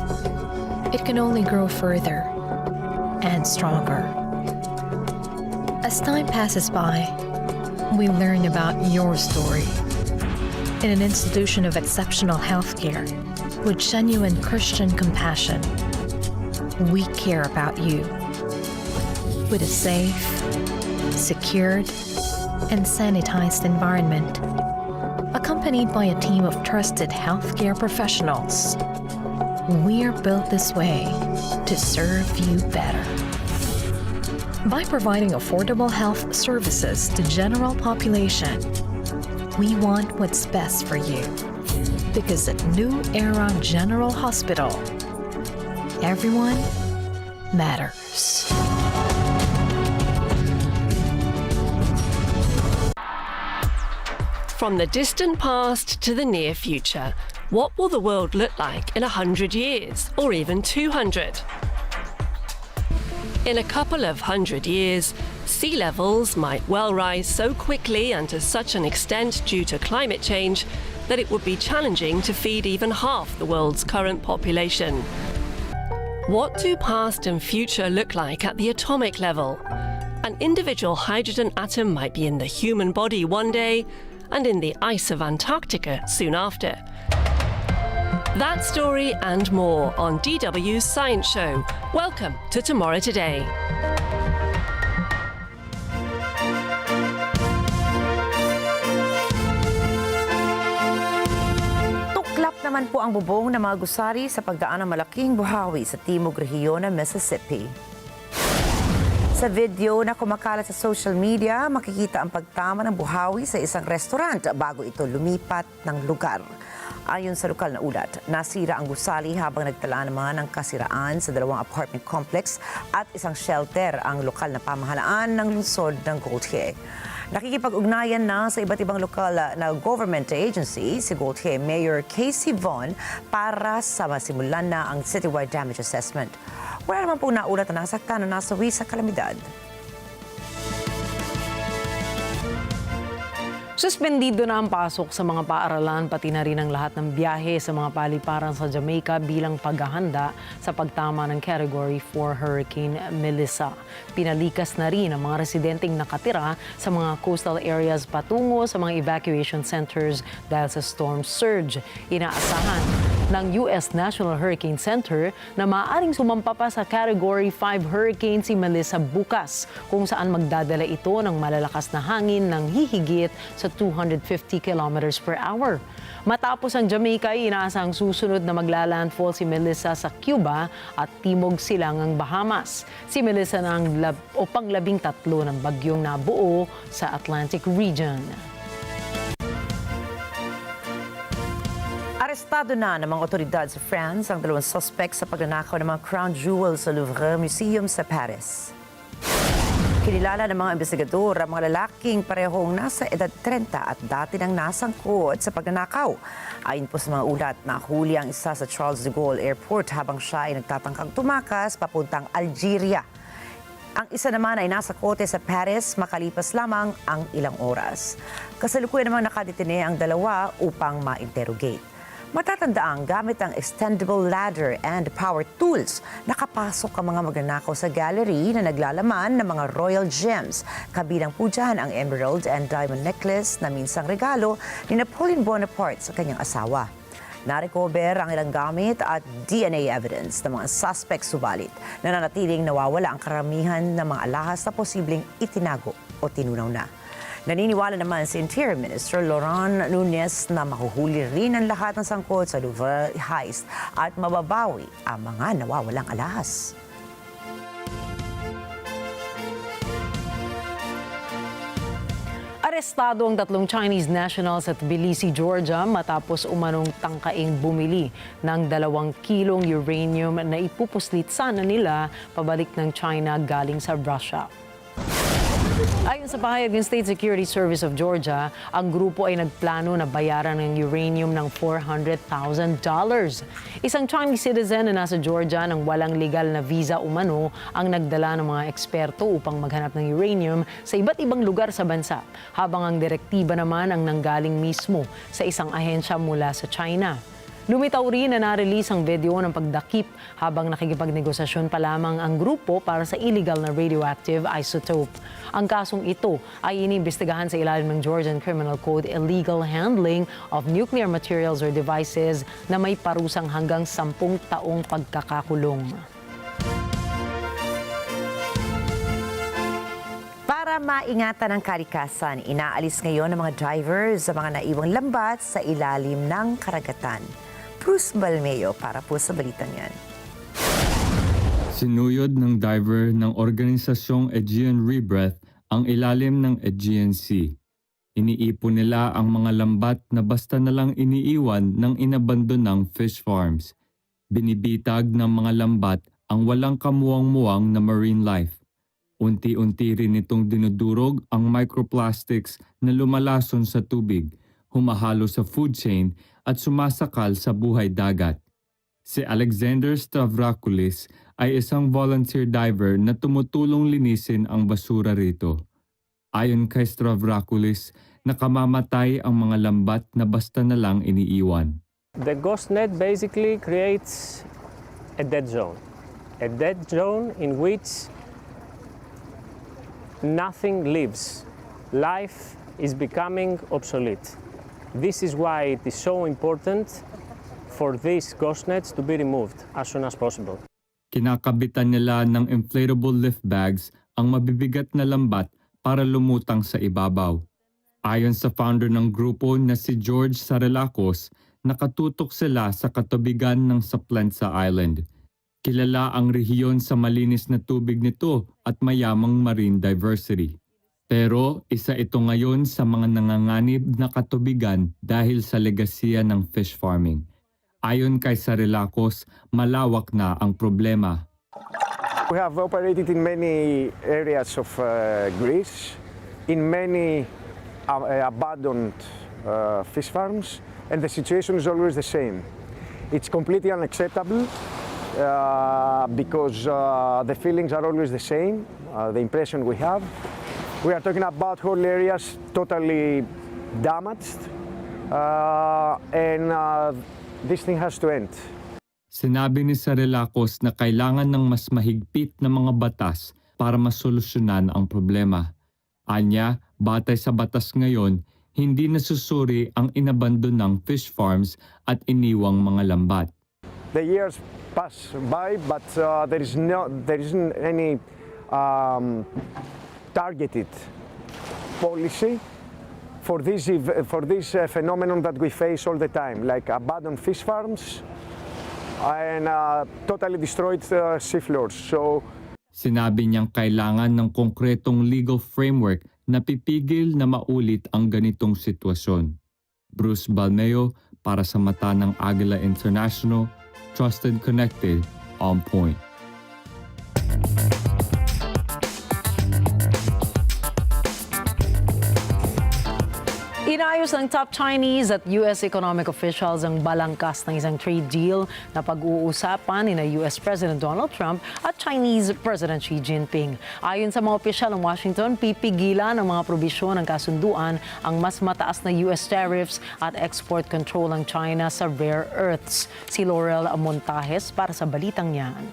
it can only grow further and stronger. As time passes by, we learn about your story. In an institution of exceptional healthcare, with genuine Christian compassion, we care about you. With a safe, secured, and sanitized environment, accompanied by a team of trusted healthcare professionals, we are built this way to serve you better. By providing affordable health services to general population, we want what's best for you. Because at New Era General Hospital, everyone matters. From the distant past to the near future, what will the world look like in 100 years, or even 200? In a couple of hundred years, sea levels might well rise so quickly and to such an extent due to climate change that it would be challenging to feed even half the world's current population. What do past and future look like at the atomic level? An individual hydrogen atom might be in the human body one day and in the ice of Antarctica soon after. That story and more on DW's Science Show. Welcome to Tomorrow Today. Tuklap naman po ang bubong ng mga gusari sa pagdaan ng malaking buhawi sa timog rehiyon ng Mississippi. Sa video na kumakalat sa social media, makikita ang pagtama ng buhawi sa isang restaurant bago ito lumipat ng lugar. Ayon sa lokal na ulat, nasira ang gusali habang nagtala naman ng kasiraan sa dalawang apartment complex at isang shelter ang lokal na pamahalaan ng lungsod ng Gautier. Nakikipag-ugnayan na sa iba't ibang lokal na government agency si Gautier Mayor Casey Vaughn para sa masimulan na ang citywide damage assessment. Wala naman pong naulat na nasaktan o nasawi sa kalamidad. Suspendido na ang pasok sa mga paaralan pati na rin ang lahat ng biyahe sa mga paliparan sa Jamaica bilang paghahanda sa pagtama ng Category 4 Hurricane Melissa. Pinalikas na rin ang mga residenteng nakatira sa mga coastal areas patungo sa mga evacuation centers dahil sa storm surge. Inaasahan ng US National Hurricane Center na maaaring sumampa pa sa Category 5 Hurricane si Melissa bukas, kung saan magdadala ito ng malalakas na hangin ng hihigit sa 250 kilometers per hour. Matapos ang Jamaica, inaasang susunod na maglalandfall si Melissa sa Cuba at Timog Silangang Bahamas. Si Melissa na ang pang-13 ng bagyong nabuo sa Atlantic region. Arestado na ng mga otoridad sa France ang dalawang suspect sa pagnanakaw ng mga crown jewels sa Louvre Museum sa Paris. Kinilala ng mga investigador ang mga lalaking parehong nasa edad 30 at dati nang nasangkot sa pagnanakaw. Ayon po sa mga ulat, nahuli ang isa sa Charles de Gaulle Airport habang siya ay nagtatangkang tumakas papuntang Algeria. Ang isa naman ay nasa kote sa Paris makalipas lamang ang ilang oras. Kasalukuyan namang nakadetine ang dalawa upang ma-interrogate. Matatandaang gamit ang extendable ladder and power tools, nakapasok ang mga magnanakaw sa gallery na naglalaman ng mga royal gems. Kabilang po dyan ang emerald and diamond necklace na minsang regalo ni Napoleon Bonaparte sa kanyang asawa. Narecover ang ilang gamit at DNA evidence ng mga suspects, subalit nananatiling nawawala ang karamihan ng mga alahas na posibleng itinago o tinunaw na. Naniniwala naman si Interior Minister Mula Lunes na mahuhuli rin ang lahat ng sangkot sa Louvre heist at mababawi ang mga nawawalang alahas. Arestado ang 3 Chinese nationals at Tbilisi, Georgia matapos umanong tangkaing bumili ng 2 kilong uranium na ipupuslit sana nila pabalik ng China galing sa Russia. Ayon sa pahayag ng State Security Service of Georgia, ang grupo ay nagplano na bayaran ng uranium ng $400,000. Isang Chinese citizen na nasa Georgia ng walang legal na visa umano ang nagdala ng mga eksperto upang maghanap ng uranium sa iba't ibang lugar sa bansa, habang ang direktiba naman ang nanggaling mismo sa isang ahensya mula sa China. Lumitaw rin na na-release ang video ng pagdakip habang nakikipagnegosasyon pa lamang ang grupo para sa illegal na radioactive isotope. Ang kasong ito ay iniimbestigahan sa ilalim ng Georgian Criminal Code illegal handling of nuclear materials or devices na may parusang hanggang 10 taong pagkakakulong. Para maingatan ang kalikasan, inaalis ngayon ng mga divers sa mga naiwang lambat sa ilalim ng karagatan. Bruce Balmeo para po sa balitang yan. Sinuyod ng diver ng Organisasyong Aegean Rebirth ang ilalim ng Aegean Sea. Iniipon nila ang mga lambat na basta na lang iniiwan ng inabandonang fish farms. Binibitag ng mga lambat ang walang kamuwang-muwang na marine life. Unti-unti rin itong dinudurog ang microplastics na lumalason sa tubig, humahalo sa food chain at sumasakal sa buhay dagat. Si Alexander Stavrakoulis ay isang volunteer diver na tumutulong linisin ang basura rito. Ayon kay Stavrakoulis, nakamamatay ang mga lambat na basta na lang iniiwan. The ghost net basically creates a dead zone. A dead zone in which nothing lives. Life is becoming obsolete. This is why it is so important for these ghost nets to be removed as soon as possible. Kinakabitan nila ng inflatable lift bags ang mabibigat na lambat para lumutang sa ibabaw. Ayon sa founder ng grupo na si George Sarelacos, nakatutok sila sa katubigan ng Saplensa Island. Kilala ang rehiyon sa malinis na tubig nito at mayamang marine diversity. Pero isa ito ngayon sa mga nanganganib na katubigan dahil sa legasiya ng fish farming. Ayon kay Sarelacos, malawak na ang problema. We have operated in many areas of Greece, in many abandoned fish farms, and the situation is always the same. It's completely unacceptable because the feelings are always the same, the impression we have. We are talking about whole areas totally damaged, and this thing has to end. Sinabi ni Sarelacos na kailangan ng mas mahigpit na mga batas para masolusyonan ang problema. Anya, batay sa batas ngayon, hindi nasusuri ang inabandonang fish farms at iniwang mga lambat. The years pass by, but there isn't any targeted policy for this phenomenon that we face all the time, like abandoned fish farms and totally destroyed seafloors. So, sinabi niyang kailangan ng konkretong legal framework na pipigil na maulit ang ganitong sitwasyon. Bruce Balmeo para sa mata ng Agila International, trusted, connected, on point. Inayos ng top Chinese at U.S. economic officials ang balangkas ng isang trade deal na pag-uusapan ni U.S. President Donald Trump at Chinese President Xi Jinping. Ayon sa mga opisyal ng Washington, pipigilan ng mga probisyon ng kasunduan ang mas mataas na U.S. tariffs at export control ng China sa rare earths. Si Laurel Montajes para sa balitang yan.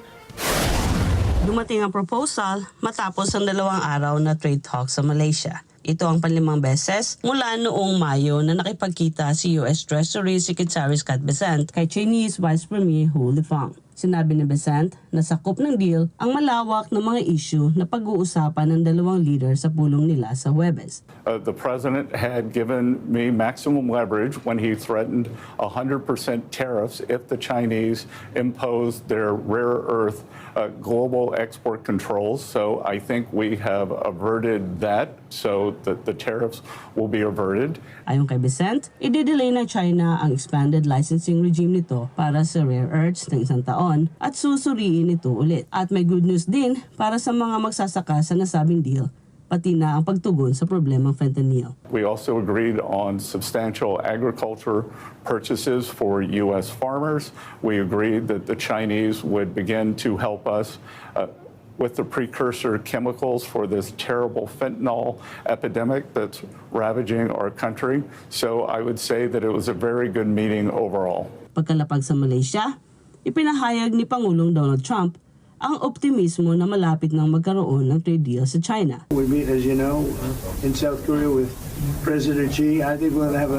Dumating ang proposal matapos ang 2 araw na trade talks sa Malaysia. Ito ang 5 beses mula noong Mayo na nakipagkita si U.S. Treasury Secretary Scott Bessent kay Chinese Vice Premier Hu Lifang. Sinabi ni Bessent na sakop ng deal ang malawak na mga issue na pag-uusapan ng 2 leader sa pulong nila sa Huwebes. The President had given me maximum leverage when he threatened 100% tariffs if the Chinese imposed their rare earth global export controls. So I think we have averted that so that the tariffs will be averted. Ayon kay Bessent, i-delay ng China ang expanded licensing regime nito para sa rare earths ng 1 taon at susuriin ito ulit. At may good news din para sa mga magsasaka sa nasabing deal, pati na ang pagtugon sa problemang fentanyl. We also agreed on substantial agriculture purchases for U.S. farmers. We agreed that the Chinese would begin to help us with the precursor chemicals for this terrible fentanyl epidemic that's ravaging our country. So I would say that it was a very good meeting overall. Pagkalapag sa Malaysia, ipinahayag ni Pangulong Donald Trump ang optimismo na malapit nang magkaroon ng trade deal sa China. We meet, as you know, in South Korea with President Xi. I think we're going to have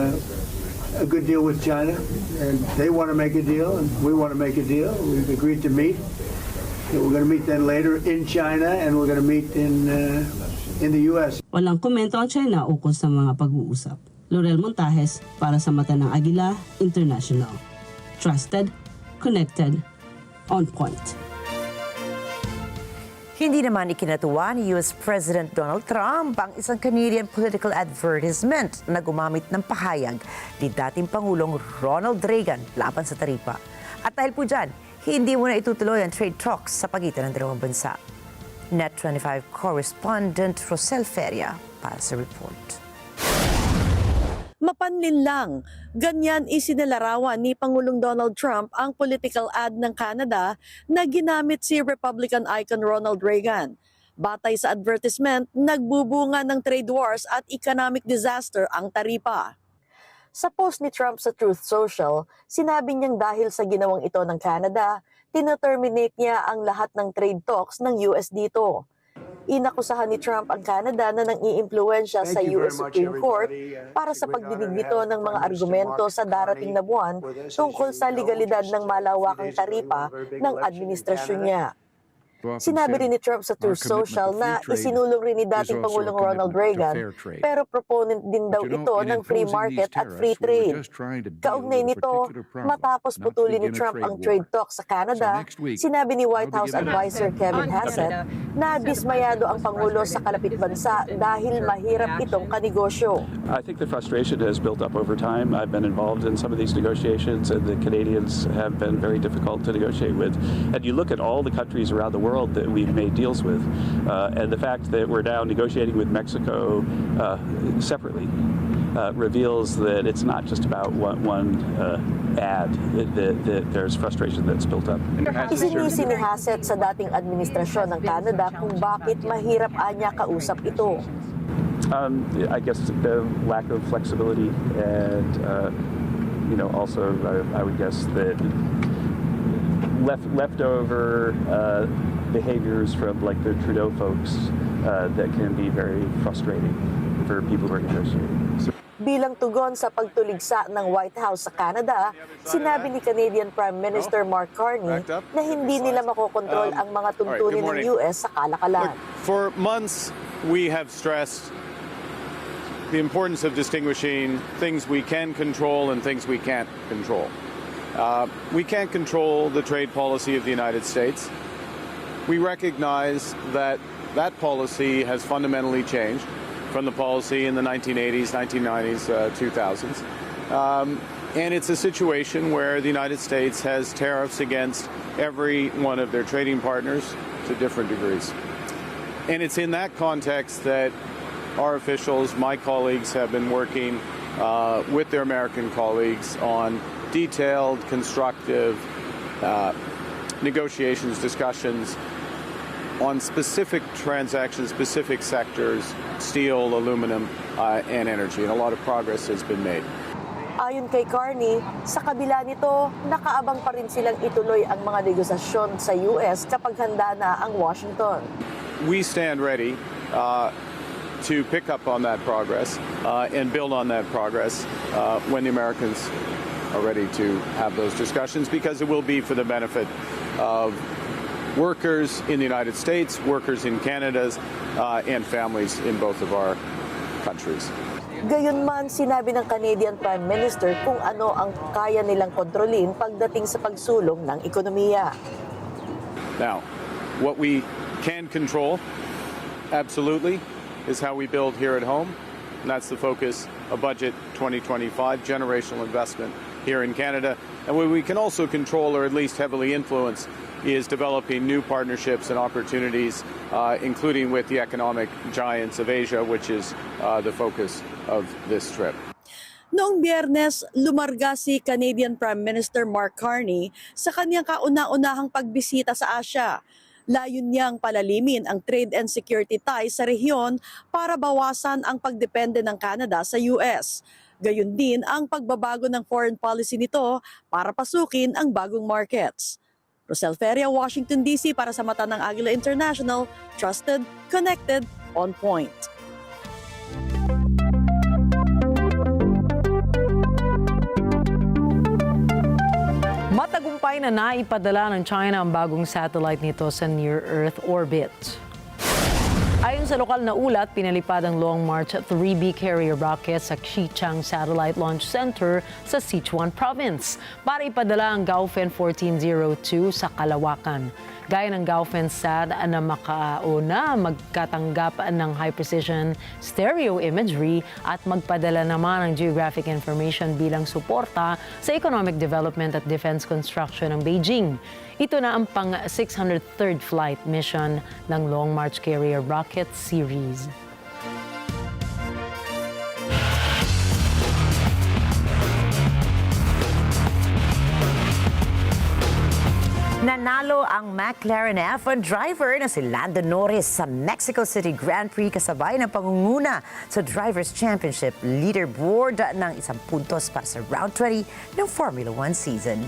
a good deal with China, and they want to make a deal, and we want to make a deal. We've agreed to meet. We're going to meet then later in China, and we're going to meet in the U.S. Walang komento ang China ukol sa mga pag-uusap. Laurel Montajes para sa Mata ng Agila International. Trusted, connected, on point. Hindi naman ikinatuwa ni U.S. President Donald Trump ang isang Canadian political advertisement na gumamit ng pahayag ni dating Pangulong Ronald Reagan laban sa taripa. At dahil po dyan, hindi muna itutuloy ang trade talks sa pagitan ng dalawang bansa. Net25 correspondent Rosel Feria para sa report. Mapanlin lang, ganyan isinilarawan ni Pangulong Donald Trump ang political ad ng Canada na ginamit si Republican icon Ronald Reagan. Batay sa advertisement, nagbubunga ng trade wars at economic disaster ang taripa. Sa post ni Trump sa Truth Social, sinabi niyang dahil sa ginawang ito ng Canada, tinoterminate niya ang lahat ng trade talks ng US dito. Inakusahan ni Trump ang Canada na nang-iimpluwensya sa US Supreme Court para sa pagdinig nito ng mga argumento sa darating na buwan tungkol sa legalidad ng malawakang taripa ng administrasyon niya. Sinabi rin ni Trump sa Truth Social na isinulong rin ni dating Pangulong Ronald Reagan, pero proponent din daw ito ng free market at free trade. Kaugnay nito, matapos putulin ni Trump ang trade talks sa Canada, sinabi ni White House Advisor Kevin Hassett na dismayado ang Pangulo sa kalapit bansa dahil mahirap itong kanegosyo. I think the frustration has built up over time. I've been involved in some of these negotiations, and the Canadians have been very difficult to negotiate with. And you look at all the countries around the world that we've made deals with, and the fact that we're now negotiating with Mexico separately reveals that it's not just about one ad, that there's frustration that's built up. Isinisi ni Hassett sa dating administrasyon ng Canada kung bakit mahirap anya kausap ito. I guess the lack of flexibility, and also I would guess that leftover behaviors from like the Trudeau folks that can be very frustrating for people who are negotiating. Bilang tugon sa pagtuligsa ng White House sa Canada, sinabi ni Canadian Prime Minister Mark Carney na hindi nila makokontrol ang mga tuntunin ng US sa kalakalan. For months, we have stressed the importance of distinguishing things we can control and things we can't control. We can't control the trade policy of the United States. We recognize that that policy has fundamentally changed from the policy in the 1980s, 1990s, 2000s. And it's a situation where the United States has tariffs against every one of their trading partners to different degrees. And it's in that context that our officials, my colleagues, have been working with their American colleagues on detailed, constructive negotiations, discussions on specific transactions, specific sectors, steel, aluminum, and energy. And a lot of progress has been made. Ayon kay Carney, sa kabila nito, nakaabang pa rin silang ituloy ang mga negosasyon sa US kapag handa na ang Washington. We stand ready to pick up on that progress and build on that progress when the Americans are ready to have those discussions, because it will be for the benefit of workers in the United States, workers in Canada, and families in both of our countries. Gayunman, sinabi ng Canadian Prime Minister kung ano ang kaya nilang kontrolin pagdating sa pagsulong ng ekonomiya. Now, what we can control, absolutely, is how we build here at home. And that's the focus of Budget 2025, generational investment here in Canada. And what we can also control, or at least heavily influence, is developing new partnerships and opportunities, including with the economic giants of Asia, which is the focus of this trip. Noong Biyernes, lumarga si Canadian Prime Minister Mark Carney sa kanyang kauna-unahang pagbisita sa Asia. Layon niyang palalimin ang trade and security ties sa rehiyon para bawasan ang pagdepende ng Canada sa US. Gayon din ang pagbabago ng foreign policy nito para pasukin ang bagong markets. Rosel Feria, Washington DC para sa Mata ng Agila International, trusted, connected, on point. Matagumpay na naipadala ng China ang bagong satellite nito sa near-Earth orbit. Ayon sa lokal na ulat, pinalipad ang Long March 3B carrier rocket sa Xichang Satellite Launch Center sa Sichuan Province para ipadala ang Gaofen 1402 sa kalawakan. Gaya ng Gaofen-SAT na makauna magkatanggap ng high-precision stereo imagery at magpadala naman ng geographic information bilang suporta sa economic development at defense construction ng Beijing. Ito na ang pang-603rd flight mission ng Long March Carrier Rocket Series. Nanalo ang McLaren F1 driver na si Lando Norris sa Mexico City Grand Prix kasabay ng pangunguna sa Drivers' Championship leaderboard ng 1 puntos para sa round 20 ng Formula 1 season.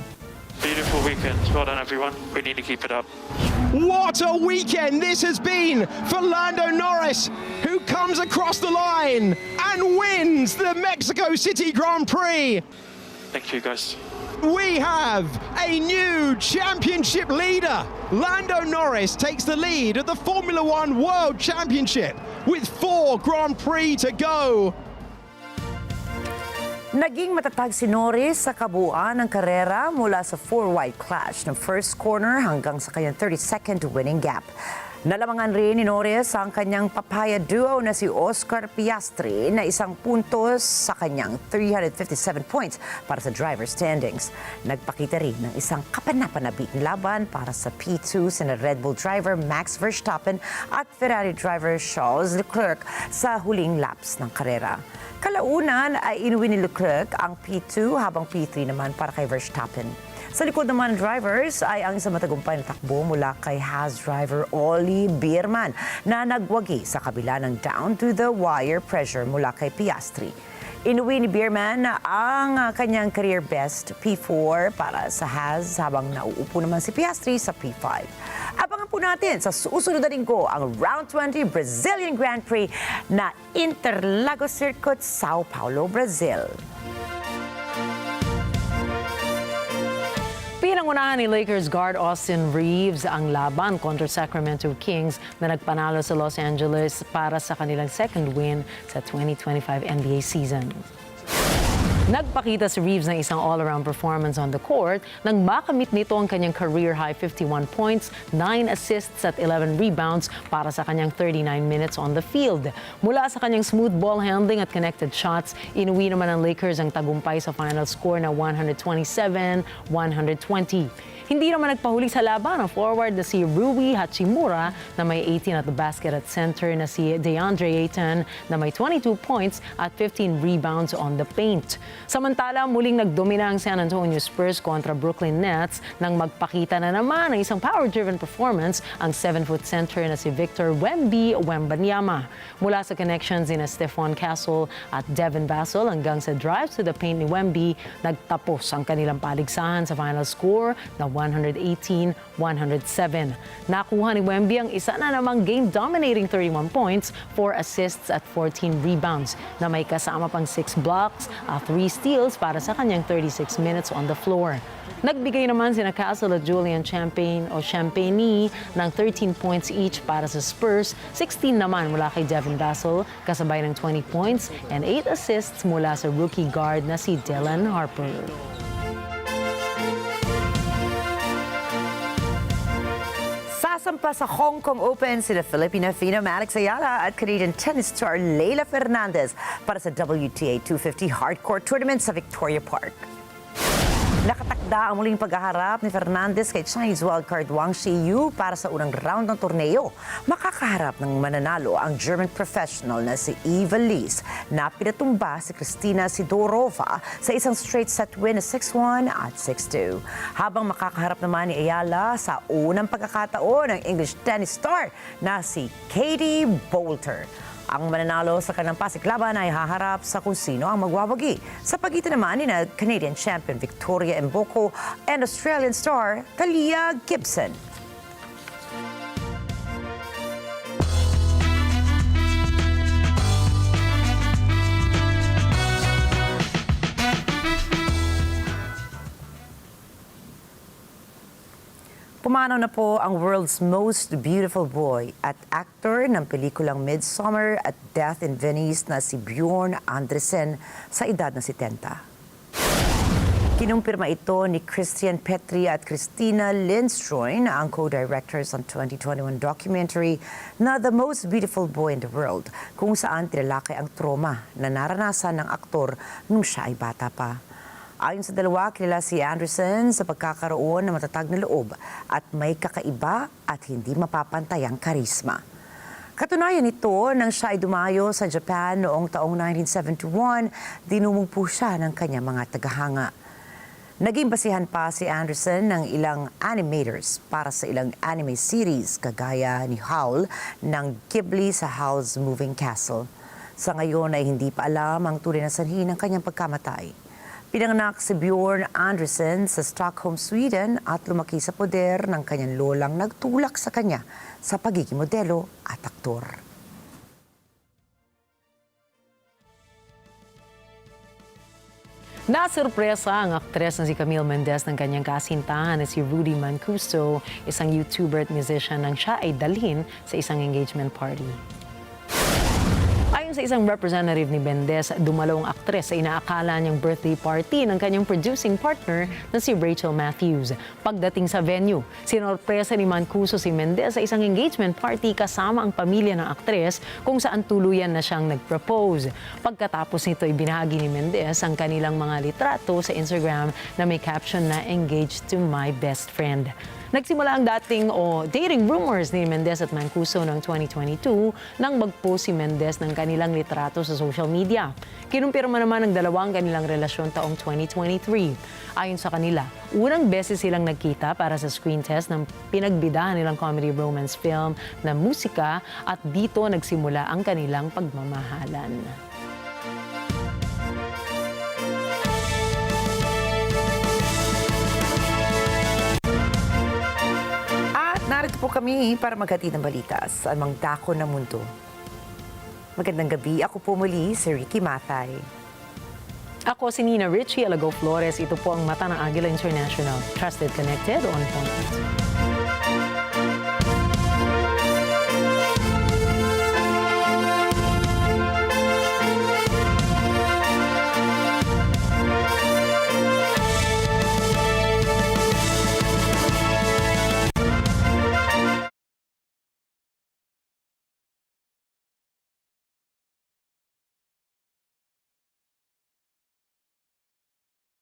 Beautiful weekend. Well done, everyone. We need to keep it up. What a weekend this has been for Lando Norris, who comes across the line and wins the Mexico City Grand Prix. Thank you, guys. We have a new championship leader. Lando Norris takes the lead at the Formula 1 World Championship with 4 Grand Prix to go. Naging matatag si Norris sa kabuuan ng karera mula sa 4-wide clash ng first corner hanggang sa kanyang 32nd winning gap. Nalamangan rin ni Norris ang kanyang papaya duo na si Oscar Piastri na 1 puntos sa kanyang 357 points para sa driver standings. Nagpakita rin ng isang kapanapanabik na laban para sa P2 sina Red Bull driver Max Verstappen at Ferrari driver Charles Leclerc sa huling laps ng karera. Kalaunan ay inuwi ni Leclerc ang P2 habang P3 naman para kay Verstappen. Sa likod naman ng drivers ay ang isang matagumpay na takbo mula kay Haas driver Oli Bierman na nagwagi sa kabila ng down-to-the-wire pressure mula kay Piastri. Inuwi ni Bierman ang kanyang career best P4 para sa Haas habang nauupo naman si Piastri sa P5. Abangan po natin sa susunod na linggo ang Round 20 Brazilian Grand Prix na Interlagos Circuit, Sao Paulo, Brazil. Pinangunahan ni Lakers guard Austin Reeves ang laban kontra Sacramento Kings na nagpanalo sa Los Angeles para sa kanilang second win sa 2025 NBA season. Nagpakita si Reeves ng isang all-around performance on the court nang makamit nito ang kanyang career-high 51 points, 9 assists at 11 rebounds para sa kanyang 39 minutes on the field. Mula sa kanyang smooth ball handling at connected shots, inuwi naman ng Lakers ang tagumpay sa final score na 127-120. Hindi naman nagpahuli sa laban ang forward na si Rui Hachimura na may 18 at the basket at center na si DeAndre Ayton na may 22 points at 15 rebounds on the paint. Samantala, muling nagdomina ang San Antonio Spurs kontra Brooklyn Nets nang magpakita na naman ng isang power-driven performance ang 7-foot center na si Victor Wembanyama. Mula sa connections ni Stephon Castle at Devin Vassell hanggang sa drives to the paint ni Wemby, nagtapos ang kanilang paligsahan sa final score na 118-107. Nakuha ni Wemby ang isa na namang game-dominating 31 points, 4 assists at 14 rebounds na may kasama pang 6 blocks at 3 steals para sa kanyang 36 minutes on the floor. Nagbigay naman sina Castle at Julian Champagny ng 13 points each para sa Spurs, 16 naman mula kay Devin Vassell, kasabay ng 20 points and 8 assists mula sa rookie guard na si Dylan Harper. Sasampa sa Hong Kong Open sina Filipina Fina Alex Ayala at Canadian tennis star Leila Fernandez para sa WTA 250 Hardcore Tournament sa Victoria Park. Nakatakda Handa ang muling paghaharap ni Fernandez kay Chinese wildcard Wang Shiyu para sa unang round ng torneo. Makakaharap ng mananalo ang German professional na si Eva Lise na pinatumba si Kristina Sidorova sa isang straight set win na 6-1 at 6-2. Habang makakaharap naman ni Ayala sa unang pagkakataon ng English tennis star na si Katie Boulter. Ang mananalo sa kanilang pasiklaban ay haharap sa kung sino ang magwawagi sa pagitan naman ni Canadian champion Victoria Mboko and Australian star Talia Gibson. Pumanaw na po ang world's most beautiful boy at actor ng pelikulang Midsummer at Death in Venice na si Bjorn Andresen sa edad na 70. Kinumpirma ito ni Christian Petri at Christina Lindström na ang co-directors ng 2021 documentary na The Most Beautiful Boy in the World, kung saan tinalakay ang trauma na naranasan ng aktor nung siya ay bata pa. Ayon sa dalawa, kilala si Anderson sa pagkakaroon ng matatag na loob at may kakaiba at hindi mapapantayang karisma. Katunayan nito, nang siya ay dumayo sa Japan noong taong 1971, dinumog po siya ng kanyang mga tagahanga. Naging basihan pa si Anderson ng ilang animators para sa ilang anime series kagaya ni Howl ng Ghibli sa Howl's Moving Castle. Sa ngayon ay hindi pa alam ang tunay na sanhi ng kanyang pagkamatay. Pinanganak si Bjorn Andresen sa Stockholm, Sweden at lumaki sa poder ng kanyang lolang nagtulak sa kanya sa pagiging modelo at aktor. Nasurpresa ang aktres na si Camille Mendez ng kanyang kasintahan na si Rudy Mancuso, isang YouTuber at musician nang siya ay dalhin sa isang engagement party. Ayon sa isang representative ni Mendez, dumalaw ang aktres sa inaakala niyang birthday party ng kanyang producing partner na si Rachel Matthews. Pagdating sa venue, sinorpresa ni Mancuso si Mendez sa isang engagement party kasama ang pamilya ng aktres kung saan tuluyan na siyang nag-propose. Pagkatapos nito, ibinahagi ni Mendez ang kanilang mga litrato sa Instagram na may caption na "Engaged to my best friend." Nagsimula ang dating rumors ni Mendez at Mancuso noong 2022 nang mag-post si Mendez ng kanilang litrato sa social media. Kinumpirma naman ng dalawa ang kanilang relasyon taong 2023. Ayon sa kanila, unang beses silang nagkita para sa screen test ng pinagbidahan nilang comedy romance film na Musika at dito nagsimula ang kanilang pagmamahalan. Narito po kami para maghatid ng balita sa anumang dako ng mundo. Magandang gabi. Ako po muli si Ricky Matay. Ako si Nina Richie Alago Flores. Ito po ang Mata ng Agila International. Trusted, connected, on point.